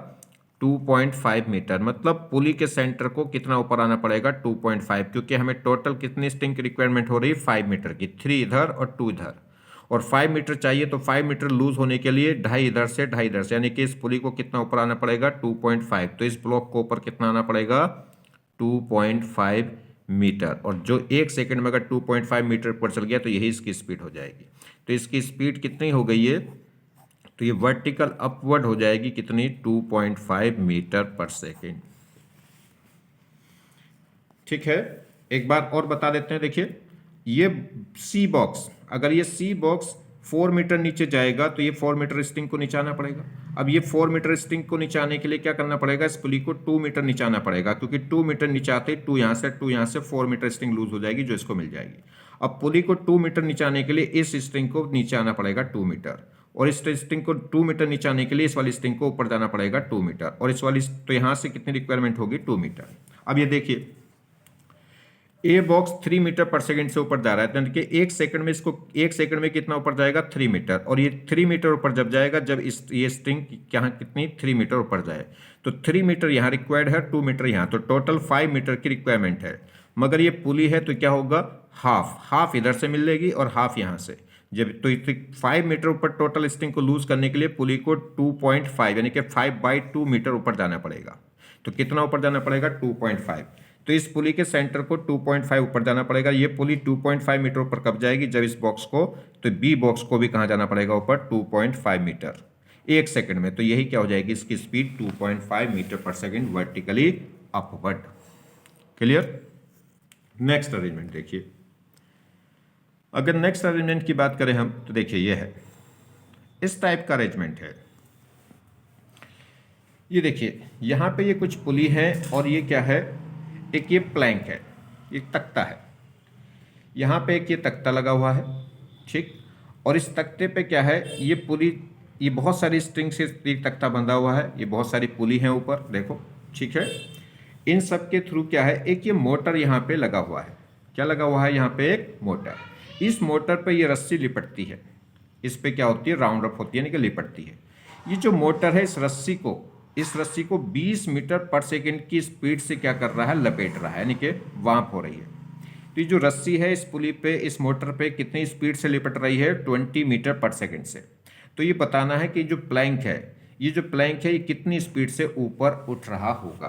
2.5 मीटर। मतलब पुली के सेंटर को कितना ऊपर आना पड़ेगा, 2.5, क्योंकि हमें टोटल कितनी स्ट्रिंग की रिक्वायरमेंट हो रही है, 5 मीटर की, 3 इधर और 2 इधर, और 5 मीटर चाहिए। तो 5 मीटर लूज होने के लिए 2.5 इधर से 2.5 इधर से, यानी कि इस पुली को कितना ऊपर आना पड़ेगा, 2.5। तो इस ब्लॉक को ऊपर कितना आना पड़ेगा, 2.5 मीटर। और जो 1 सेकंड में अगर 2.5 मीटर पर चल गया तो यही इसकी स्पीड हो जाएगी। तो इसकी स्पीड कितनी हो गई है, तो ये वर्टिकल अपवर्ड हो जाएगी कितनी, 2.5 मीटर पर सेकेंड। ठीक है, एक बार और बता देते हैं, देखिए ये सी बॉक्स, अगर ये सी बॉक्स 4 मीटर नीचे जाएगा तो ये 4 मीटर स्ट्रिंग को नीचे आना पड़ेगा। अब ये 4 मीटर स्ट्रिंग को नीचे आने के लिए क्या करना पड़ेगा, इस पुली को 2 मीटर नीचे आना पड़ेगा, क्योंकि 2 मीटर नीचे आते 2 यहाँ से 2 यहाँ से 4 मीटर स्ट्रिंग लूज हो जाएगी, जो इसको मिल जाएगी। अब पुली को 2 मीटर नीचे आने के लिए इस स्ट्रिंग को नीचे आना पड़ेगा 2 मीटर, और इस स्ट्रिंग को 2 मीटर नीचे आने के लिए इस वाली स्ट्रिंग को ऊपर जाना पड़ेगा 2 मीटर, और इस वाली, तो यहाँ से कितनी रिक्वायरमेंट होगी, 2 मीटर। अब ये देखिए ए बॉक्स 3 मीटर पर सेकंड से ऊपर जा रहा है, यानी कि 1 सेकंड में इसको 1 सेकंड में कितना ऊपर जाएगा, 3 मीटर, और ये 3 मीटर ऊपर जब जाएगा, जब ये स्ट्रिंग यहाँ कितनी 3 मीटर ऊपर जाए, तो 3 मीटर यहाँ रिक्वायर्ड है, 2 मीटर यहाँ, तो टोटल 5 मीटर की रिक्वायरमेंट है। मगर ये पुली है तो क्या होगा, हाफ इधर से मिलेगी और हाफ यहाँ से, जब तो 5 मीटर ऊपर टोटल स्ट्रिंग को लूज करने के लिए पुली को 2.5 यानी कि 5/2 मीटर ऊपर जाना पड़ेगा। तो कितना ऊपर जाना पड़ेगा? 2.5। तो इस पुली के सेंटर को 2.5 ऊपर जाना पड़ेगा। ये पुली 2.5 मीटर ऊपर कब जाएगी? जब इस बॉक्स को, तो बी बॉक्स को भी कहाँ जाना पड़ेगा? ऊपर 2.5 मीटर 1 सेकंड में। तो यही क्या हो जाएगी इसकी स्पीड? 2.5 मीटर पर second vertically upward. Clear? Next arrangement देखिए। अगर नेक्स्ट अरेंजमेंट की बात करें हम, तो देखिए ये है, इस टाइप का अरेंजमेंट है। ये देखिए यहाँ पे ये कुछ पुली है और ये क्या है? एक ये प्लैंक है, एक तख्ता है। यहाँ पे एक ये तख्ता लगा हुआ है, ठीक। और इस तख्ते पे क्या है? ये पुली, ये बहुत सारी स्ट्रिंग से एक तख्ता बंधा हुआ है। ये बहुत सारी पुली हैं ऊपर, देखो, ठीक है। इन सब के थ्रू क्या है? एक ये मोटर यहाँ पे लगा हुआ है। क्या लगा हुआ है? यहाँ पे एक मोटर। इस मोटर पे ये रस्सी लिपटती है। इस पे क्या होती है? राउंड अप होती है, यानी कि लिपटती है। ये जो मोटर है, इस रस्सी को 20 मीटर पर सेकंड की स्पीड से क्या कर रहा है? लपेट रहा है, यानी कि वांप हो रही है। तो ये जो रस्सी है इस पुली पे, इस मोटर पे कितनी स्पीड से लिपट रही है? 20 मीटर पर सेकंड से। तो ये बताना है कि जो प्लैंक है, ये कितनी स्पीड से ऊपर उठ रहा होगा।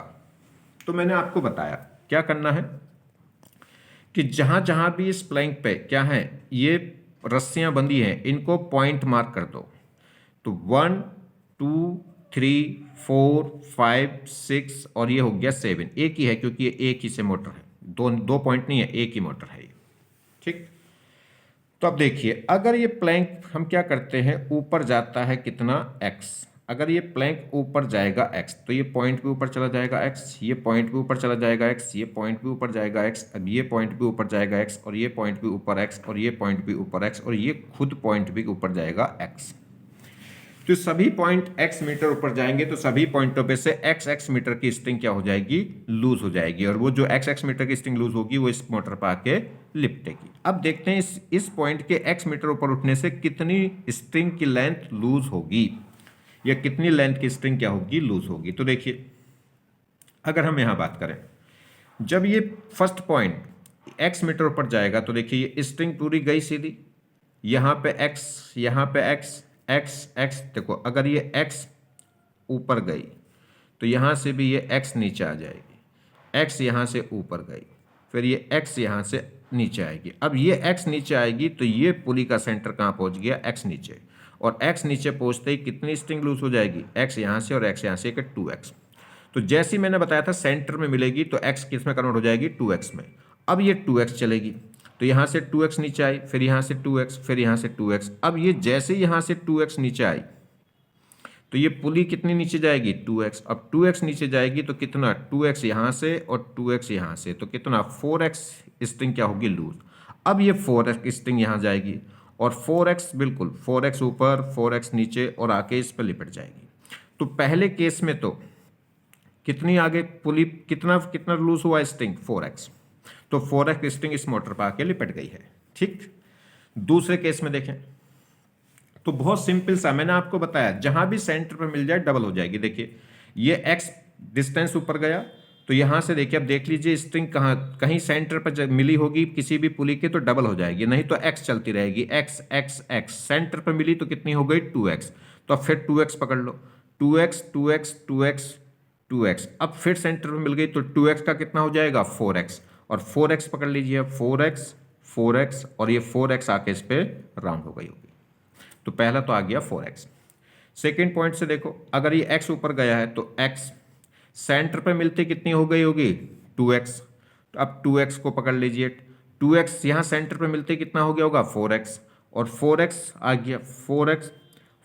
तो मैंने आपको बताया क्या करना है कि जहां जहां भी इस प्लैंक पे क्या है, ये रस्सियां बंधी हैं, इनको पॉइंट मार्क कर दो। तो 1 2 3 4 5 6 और ये हो गया 7। एक ही है क्योंकि ये एक ही से मोटर है, दो पॉइंट नहीं है, एक ही मोटर है ये, ठीक। तो अब देखिए, अगर ये प्लैंक हम क्या करते हैं, ऊपर जाता है कितना? x। अगर ये प्लैंक ऊपर जाएगा x, तो ये पॉइंट भी ऊपर चला जाएगा x, ये पॉइंट भी ऊपर चला जाएगा x, ये पॉइंट भी ऊपर जाएगा x, अब ये पॉइंट भी ऊपर जाएगा x, और ये पॉइंट भी ऊपर x, और ये पॉइंट भी ऊपर x, और ये खुद पॉइंट भी ऊपर जाएगा x। तो सभी पॉइंट x मीटर ऊपर जाएंगे, तो सभी पॉइंटों पे से x मीटर की स्ट्रिंग क्या हो जाएगी? लूज हो जाएगी। और वो जो x मीटर की स्ट्रिंग लूज होगी वो इस मोटर पर आके लिपटेगी। अब देखते हैं इस पॉइंट के x मीटर ऊपर उठने से कितनी स्ट्रिंग की लेंथ लूज होगी, या कितनी लेंथ की स्ट्रिंग क्या होगी? लूज होगी। तो देखिए, अगर हम यहां बात करें, जब ये फर्स्ट पॉइंट x मीटर ऊपर जाएगा, तो देखिए ये स्ट्रिंग पूरी गई सीधी, यहां पे x, यहां पे x, x देखो, अगर ये x ऊपर गई तो यहां से भी ये x नीचे आ जाएगी, x यहां से ऊपर गई, फिर ये x यहां से नीचे आएगी। अब ये x नीचे आएगी तो ये पुली का सेंटर कहां पहुंच गया? x नीचे। और x नीचे पहुंचते ही कितनी स्ट्रिंग लूज हो जाएगी? x यहां से और x यहां से, 2x। तो जैसे ही मैंने बताया था सेंटर में मिलेगी तो x किस में कन्वर्ट हो जाएगी? 2x में। अब ये 2x चलेगी, तो यहाँ से 2x नीचे आई, फिर यहाँ से 2x, फिर यहाँ से 2x। अब ये जैसे यहाँ से 2x नीचे आई तो ये पुली कितनी नीचे जाएगी? 2x। अब 2x नीचे जाएगी तो कितना? 2x यहाँ से और 2x यहाँ से, तो कितना? 4x स्ट्रिंग क्या होगी? लूज। अब ये 4x स्ट्रिंग यहाँ जाएगी और 4x, बिल्कुल 4x ऊपर 4x नीचे, और आके इस पर लिपट जाएगी। तो पहले केस में तो कितनी आगे पुली, कितना कितना लूज हुआ स्ट्रिंग? 4x। तो 4x स्ट्रिंग इस मोटर पर आके लिपट गई है, ठीक। दूसरे केस में देखें तो बहुत सिंपल सा, मैंने आपको बताया जहां भी सेंटर पर मिल जाए डबल हो जाएगी। देखिए ये x डिस्टेंस ऊपर गया, तो यहां से देखिए, अब देख लीजिए स्ट्रिंग कहां, कहीं सेंटर पर मिली होगी किसी भी पुली के तो डबल हो जाएगी, नहीं तो x चलती रहेगी, x x x। सेंटर पर मिली तो कितनी हो गई? 2x। तो अब फिर 2x पकड़ लो, 2x 2x 2x 2x। अब फिर सेंटर पर मिल गई तो 2x का कितना हो जाएगा? 4x। और 4x पकड़ लीजिए, 4x 4x, और ये 4x आके इस पे राउंड हो गई होगी। तो पहला तो आ गया 4x। सेकेंड पॉइंट से देखो, अगर ये x ऊपर गया है तो x सेंटर पे मिलते कितनी हो गई होगी? 2x। तो अब 2x को पकड़ लीजिए, 2x यहाँ सेंटर पे मिलते कितना हो गया होगा? 4x। और 4x आ गया,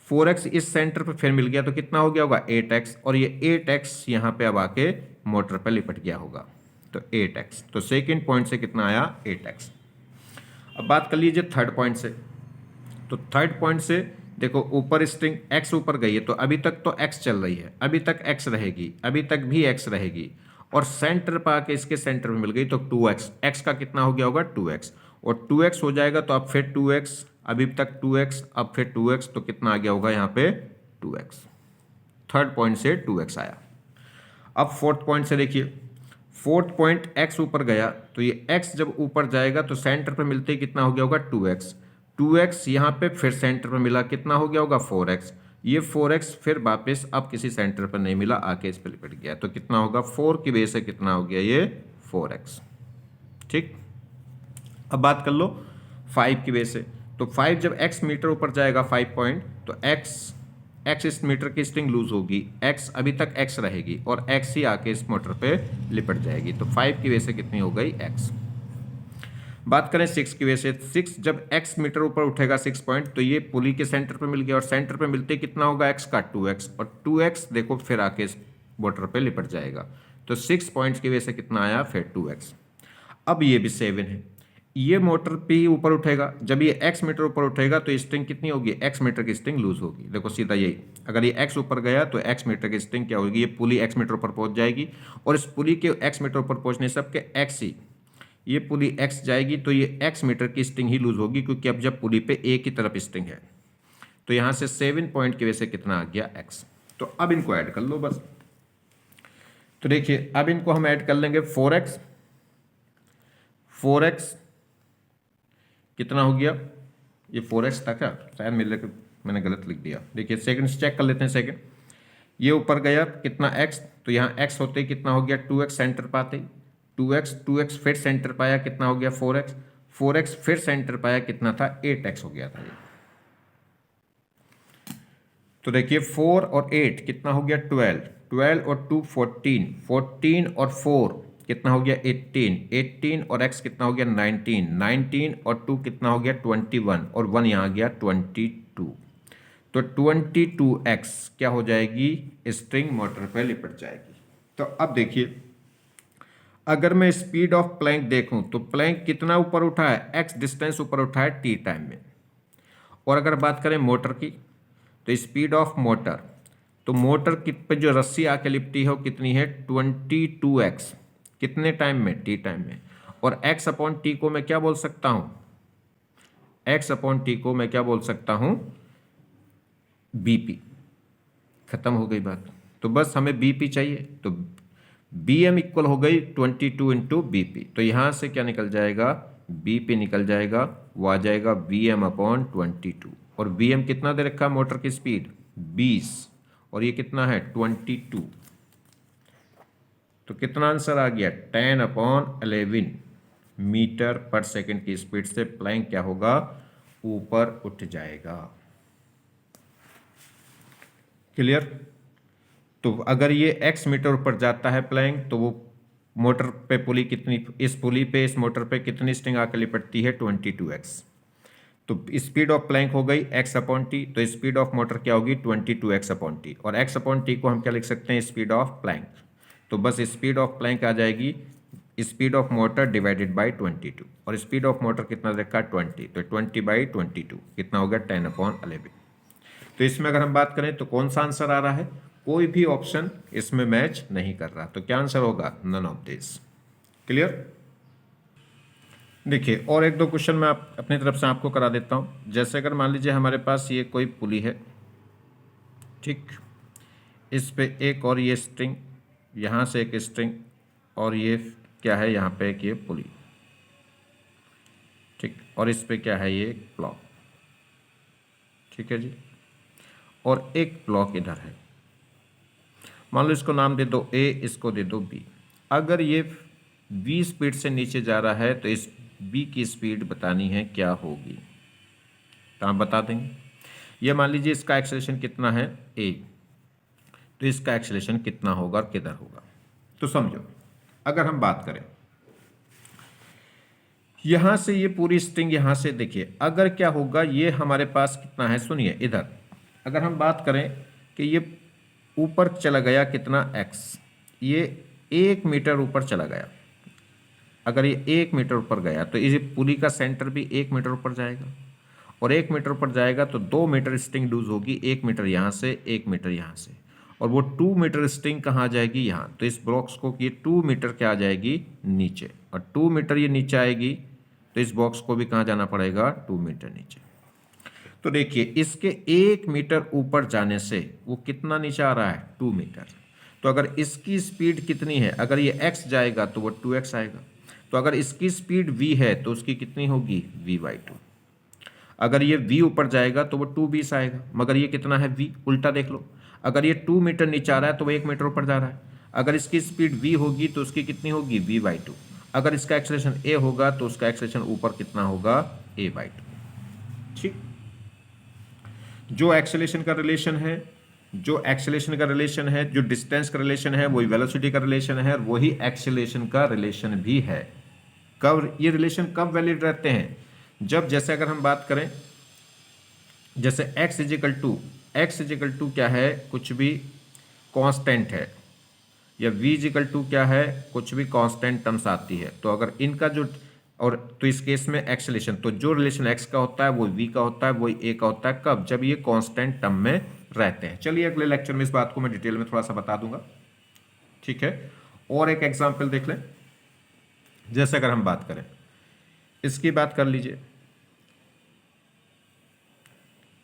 4x इस सेंटर पे फिर मिल गया तो कितना हो गया होगा? 8x। और ये 8x यहाँ पे अब आके मोटर पे लिपट गया होगा, तो 8x। तो सेकेंड पॉइंट से कितना आया? 8x। अब बात कर लीजिए थर्ड पॉइंट से। तो थर्ड पॉइंट से देखो, ऊपर स्ट्रिंग x ऊपर गई है तो अभी तक तो x चल रही है, अभी तक x रहेगी, अभी तक भी x रहेगी, और सेंटर पर आके इसके सेंटर में मिल गई तो 2x, x का कितना हो गया होगा? 2x। और 2x हो जाएगा तो अब फिर 2x, अभी तक 2x, अब फिर 2x, तो कितना आ गया होगा यहाँ पे? 2x। थर्ड पॉइंट से 2x आया। अब फोर्थ पॉइंट से देखिए, फोर्थ पॉइंट x ऊपर गया तो ये x जब ऊपर जाएगा तो सेंटर पर मिलते ही कितना हो गया होगा? 2x। 2x यहाँ पे फिर सेंटर पर मिला, कितना हो गया होगा 4x, ये 4x फिर वापस अब किसी सेंटर पर नहीं मिला, आके इस पर लिपट गया, तो कितना होगा 4 की वजह से कितना हो गया ये 4x। ठीक, अब बात कर लो 5 की वजह से, तो 5 जब x मीटर ऊपर जाएगा 5 पॉइंट, तो x इस मीटर की स्ट्रिंग लूज होगी, x अभी तक x रहेगी और x ही आके इस मोटर पे लिपट जाएगी, तो 5 की वजह से कितनी हो गई x। बात करें 6 की वजह से, 6 जब x मीटर ऊपर उठेगा 6 पॉइंट, तो ये पुली के सेंटर पे मिल गया और सेंटर पे मिलते कितना होगा x का 2x, और 2x देखो फिर आके इस मोटर पे लिपट जाएगा, तो 6 पॉइंट्स की वजह से कितना आया फिर 2x। अब ये भी 7 है, ये मोटर पे ही ऊपर उठेगा, जब ये x मीटर ऊपर उठेगा तो स्ट्रिंग कितनी होगी, x मीटर की स्ट्रिंग लूज होगी। देखो सीधा यही, अगर ये x ऊपर गया तो x मीटर की स्ट्रिंग क्या होगी, ये पुली x मीटर ऊपर पहुंच जाएगी, और इस पुली के x मीटर ऊपर पहुंचने से सबके x ही, ये पुली x जाएगी तो ये x मीटर की स्ट्रिंग ही लूज होगी, क्योंकि अब जब पुली पे एक ही तरफ स्ट्रिंग है, तो यहाँ से 7 पॉइंट की वजह से कितना आ गया x। तो अब इनको ऐड कर लो बस, तो देखिए अब इनको हम ऐड कर लेंगे 4x कितना हो गया, ये 4x था क्या, शायद मैंने गलत लिख दिया, देखिए सेकंड चेक कर लेते हैं। सेकंड ये ऊपर गया कितना x, तो यहाँ x होते ही कितना हो गया 2x सेंटर पाते, 2x फिर सेंटर पाया कितना हो गया 4x फिर सेंटर पाया कितना था 8x हो गया था ये। तो देखिए 4 और 8 कितना हो गया 12 और 2 14 और 4 कितना हो गया 18 और x कितना हो गया 19 और 2 कितना हो गया 21 और 1 यहाँ गया 22, तो 22x क्या हो जाएगी, स्ट्रिंग मोटर पे लिपट जाएगी। तो अब देखिए अगर मैं स्पीड ऑफ प्लैंक देखूं तो प्लैंक कितना ऊपर उठा है, x डिस्टेंस ऊपर उठा है t टाइम में, और अगर बात करें मोटर की तो स्पीड ऑफ मोटर, तो मोटर पे जो रस्सी आके लिपटी है वो कितनी है 22x, कितने टाइम में t टाइम में, और x अपॉन टी को मैं क्या बोल सकता हूं, x अपॉन टी को मैं क्या बोल सकता हूं bp। खत्म हो गई बात, तो बस हमें bp चाहिए, तो bm इक्वल हो गई 22 इंटू bp, तो यहां से क्या निकल जाएगा bp निकल जाएगा, वो आ जाएगा vm अपॉन 22, और vm कितना दे रखा है मोटर की स्पीड 20 और ये कितना है 22, तो कितना आंसर आ गया 10 अपॉन 11 मीटर पर सेकंड की स्पीड से प्लैंक क्या होगा ऊपर उठ जाएगा। क्लियर, तो अगर ये x मीटर ऊपर जाता है प्लैंक, तो वो मोटर पे पुली कितनी, इस पुली पे इस मोटर पे कितनी स्ट्रिंग आकर लिपटती है 22x, तो स्पीड ऑफ प्लैंक हो गई x अपॉन टी, तो स्पीड ऑफ मोटर क्या होगी 22x अपॉन टी, और x अपॉन टी को हम क्या लिख सकते हैं स्पीड ऑफ प्लैंक, तो बस स्पीड ऑफ प्लैंक आ जाएगी speed of motor divided by 22, और स्पीड ऑफ मोटर कितना रखा 20, तो 20/22 कितना हो गया 10 अपॉन 11। तो इसमें अगर हम बात करें तो कौन सा आंसर आ रहा है, कोई भी ऑप्शन इसमें मैच नहीं कर रहा, तो क्या आंसर होगा नन ऑफ दिस। क्लियर, देखिए और एक दो क्वेश्चन मैं अपनी तरफ से आपको करा देता हूं। जैसे अगर मान लीजिए हमारे पास ये कोई पुली है, ठीक, इस पे एक और ये स्ट्रिंग, यहाँ से एक स्ट्रिंग, और ये क्या है यहाँ पे एक ये पुली, ठीक, और इस पे क्या है ये एक ब्लॉक, ठीक है जी, और एक ब्लॉक इधर है, मान लो इसको नाम दे दो A, इसको दे दो B। अगर ये v स्पीड से नीचे जा रहा है तो इस B की स्पीड बतानी है क्या होगी, तो आप बता देंगे। ये मान लीजिए इसका एक्सेलरेशन कितना है A, तो इसका एक्सेलरेशन कितना होगा और किधर होगा। तो समझो अगर हम बात करें यहां से ये पूरी स्ट्रिंग यहां से, देखिए अगर क्या होगा ये हमारे पास कितना है, सुनिए इधर अगर हम बात करें कि ये ऊपर चला गया कितना x, ये 1 मीटर ऊपर चला गया, अगर ये 1 मीटर ऊपर गया तो इस पुली का सेंटर भी 1 मीटर ऊपर जाएगा, और 1 मीटर ऊपर जाएगा तो 2 मीटर स्ट्रिंग लूज होगी, 1 मीटर यहाँ से 1 मीटर यहाँ से, और वो 2 मीटर स्ट्रिंग कहाँ आ जाएगी यहाँ, तो इस बॉक्स को ये 2 मीटर क्या आ जाएगी नीचे, और 2 मीटर ये नीचे आएगी तो इस बॉक्स को भी कहाँ जाना पड़ेगा 2 मीटर नीचे। तो देखिए इसके 1 मीटर ऊपर जाने से वो कितना नीचे आ रहा है 2 मीटर, तो अगर इसकी स्पीड कितनी है, अगर ये x जाएगा तो वो 2x आएगा, तो अगर इसकी स्पीड v है तो उसकी कितनी होगी v/2। अगर ये v ऊपर जाएगा तो वो 2b आएगा, मगर ये कितना है v, उल्टा देख लो, अगर ये 2 मीटर नीचे आ रहा है तो वो 1 मीटर ऊपर जा रहा है। अगर इसकी स्पीड v होगी तो उसकी कितनी होगी, v/2। अगर इसका एक्सेलरेशन a होगा तो उसका एक्सेलरेशन ऊपर कितना होगा, a/2। ठीक, जो एक्सेलरेशन का रिलेशन है, जो डिस्टेंस का रिलेशन है, वही वेलोसिटी का रिलेशन है, और वही एक्सेलरेशन का रिलेशन भी है। कब ये रिलेशन कब वैलिड रहते हैं, जब जैसे अगर हम बात करें, जैसे x इजिकल टू क्या है, कुछ भी कांस्टेंट है, या v इजिकल टू क्या है, कुछ भी कांस्टेंट टर्म्स आती है, तो अगर इनका जो, और तो इस केस में एक्सेलरेशन, तो जो रिलेशन x का होता है वो v का होता है, वो a का होता है, कब, जब ये कांस्टेंट टर्म में रहते हैं। चलिए अगले लेक्चर में इस बात को मैं डिटेल में थोड़ा सा बता दूंगा, ठीक है। और एक एग्जाम्पल देख लें, जैसे अगर हम बात करें, इसकी बात कर लीजिए,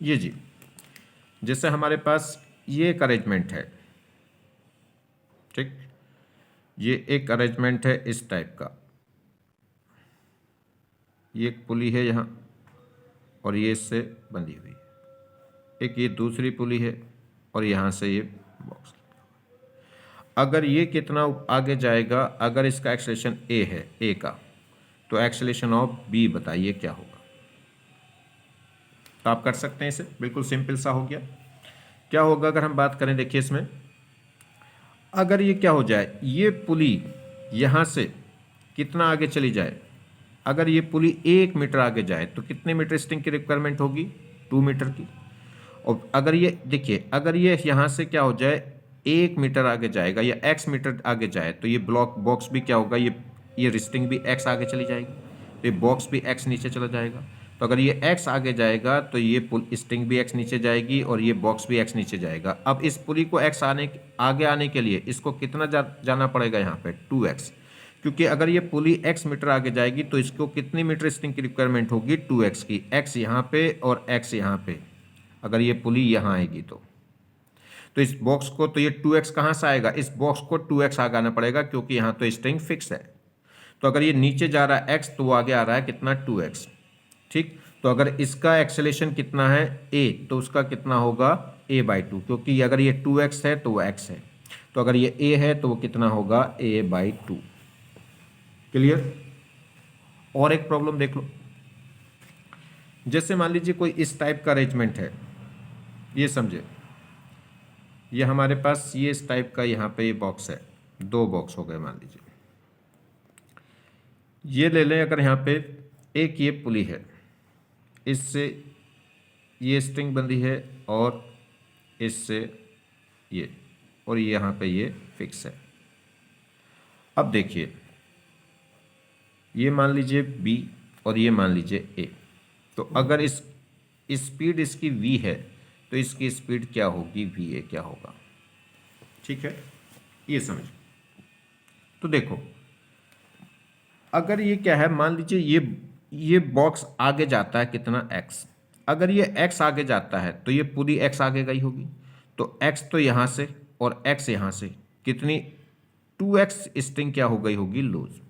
ये जी, जैसे हमारे पास ये एक अरेंजमेंट है, ठीक, ये एक अरेंजमेंट है इस टाइप का, ये एक पुली है यहाँ और ये इससे बंधी हुई है, एक ये दूसरी पुली है और यहाँ से ये बॉक्स। अगर ये कितना आगे जाएगा, अगर इसका एक्सेलरेशन a है, a का, तो एक्सेलरेशन ऑफ b बताइए क्या होगा। तो आप कर सकते हैं इसे, बिल्कुल सिंपल सा हो गया। क्या होगा अगर हम बात करें, देखिए इसमें अगर ये क्या हो जाए, ये पुली यहाँ से कितना आगे चली जाए, अगर ये पुली 1 मीटर आगे जाए तो कितने मीटर स्ट्रिंग की रिक्वायरमेंट होगी, 2 मीटर की। और अगर ये देखिए, अगर ये यहाँ से क्या हो जाए, 1 मीटर आगे जाएगा या x मीटर आगे जाए, तो ये बॉक्स भी क्या होगा, ये रिस्टिंग भी x आगे चली जाएगी, तो ये बॉक्स भी x नीचे चला जाएगा। तो अगर ये x आगे जाएगा तो ये स्ट्रिंग भी x नीचे जाएगी और ये बॉक्स भी x नीचे जाएगा। अब इस पुली को x आगे आने के लिए इसको कितना जाना पड़ेगा, यहाँ पे 2x, क्योंकि अगर ये पुली x मीटर आगे जाएगी तो इसको कितनी मीटर स्ट्रिंग की रिक्वायरमेंट होगी, 2x की, x यहाँ पे और x यहाँ पे। अगर ये पुली यहाँ आएगी तो इस बॉक्स को, तो ये 2x कहाँ से आएगा, इस बॉक्स को 2x आगे आना पड़ेगा, क्योंकि यहाँ तो स्ट्रिंग फिक्स है। तो अगर ये नीचे जा रहा है x, तो वो आगे आ रहा है कितना, 2x। ठीक, तो अगर इसका एक्सेलरेशन कितना है, a, तो उसका कितना होगा, a/2, क्योंकि अगर ये 2x है तो वो x है, तो अगर ये a है तो वो कितना होगा, a/2। क्लियर। और एक प्रॉब्लम देख लो, जैसे मान लीजिए कोई इस टाइप का अरेंजमेंट है, ये समझे, ये हमारे पास ये इस टाइप का यहाँ पे ये बॉक्स है, 2 बॉक्स हो गए मान लीजिए, ये ले लें। अगर यहाँ पे एक ये पुली है, इससे ये स्ट्रिंग बंधी है और इससे ये, और ये यहाँ पे ये फिक्स है। अब देखिए, ये मान लीजिए b और ये मान लीजिए a, तो अगर इस स्पीड इसकी v है तो इसकी स्पीड क्या होगी, va क्या होगा। ठीक है, ये समझ। तो देखो, अगर ये क्या है, मान लीजिए ये बॉक्स आगे जाता है कितना, x, अगर ये x आगे जाता है तो ये पूरी x आगे गई होगी, तो x तो यहाँ से और x यहाँ से कितनी, 2x स्ट्रिंग क्या हो गई होगी, लूज।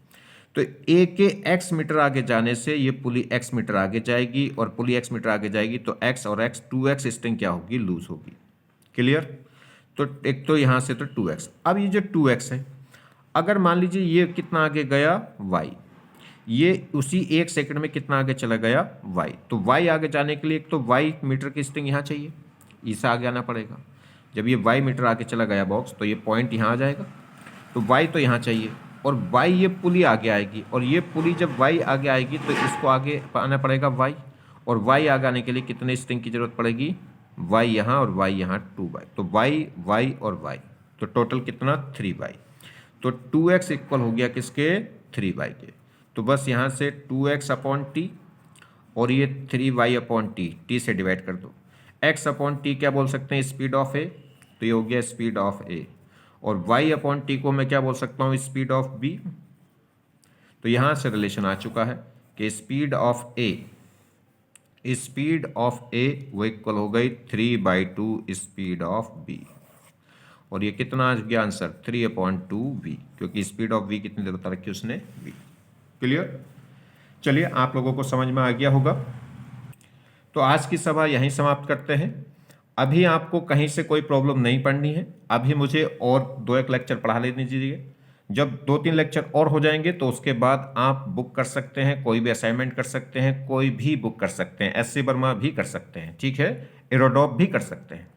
तो a के x मीटर आगे जाने से ये पुली x मीटर आगे जाएगी, और पुली x मीटर आगे जाएगी तो x और x 2x स्ट्रिंग क्या होगी, लूज होगी। क्लियर। तो एक तो यहाँ से तो 2x, अब ये जो 2x है, अगर मान लीजिए ये कितना आगे गया, y, ये उसी 1 सेकंड में कितना आगे चला गया, y, तो y आगे जाने के लिए एक तो y मीटर की स्ट्रिंग यहाँ चाहिए, इससे आगे आना पड़ेगा। जब ये y मीटर आगे चला गया बॉक्स, तो ये पॉइंट यहाँ आ जाएगा, तो y तो यहाँ चाहिए, और y ये पुली आगे आएगी, और ये पुली जब y आगे आएगी तो इसको आगे आना पड़ेगा y, और y आगे आने के लिए कितने स्ट्रिंग की जरूरत पड़ेगी, y यहाँ और y यहाँ 2y, तो y और y, तो टोटल कितना, 3y। तो 2x इक्वल हो गया किसके, 3y के। तो बस यहाँ से 2x अपॉन टी और ये 3y अपॉन टी से डिवाइड कर दो। x अपॉन टी क्या बोल सकते हैं, स्पीड ऑफ ए, तो ये हो गया स्पीड ऑफ ए, और y अपॉन टी को मैं क्या बोल सकता हूँ, स्पीड ऑफ बी। तो यहाँ से रिलेशन आ चुका है कि स्पीड ऑफ ए वो इक्वल हो गई 3/2 स्पीड ऑफ बी, और ये कितना आ गया आंसर, 3/2v, क्योंकि स्पीड ऑफ v कितनी देर बता रखी उसने, v। क्लियर। चलिए आप लोगों को समझ में आ गया होगा। तो आज की सभा यहीं समाप्त करते हैं। अभी आपको कहीं से कोई प्रॉब्लम नहीं पड़नी है, अभी मुझे और 2-1 लेक्चर पढ़ा लेने दीजिए। जब 2-3 लेक्चर और हो जाएंगे तो उसके बाद आप बुक कर सकते हैं, कोई भी असाइनमेंट कर सकते हैं, कोई भी बुक कर सकते हैं, एस सी वर्मा भी कर सकते हैं, ठीक है, एरोडॉप भी कर सकते हैं।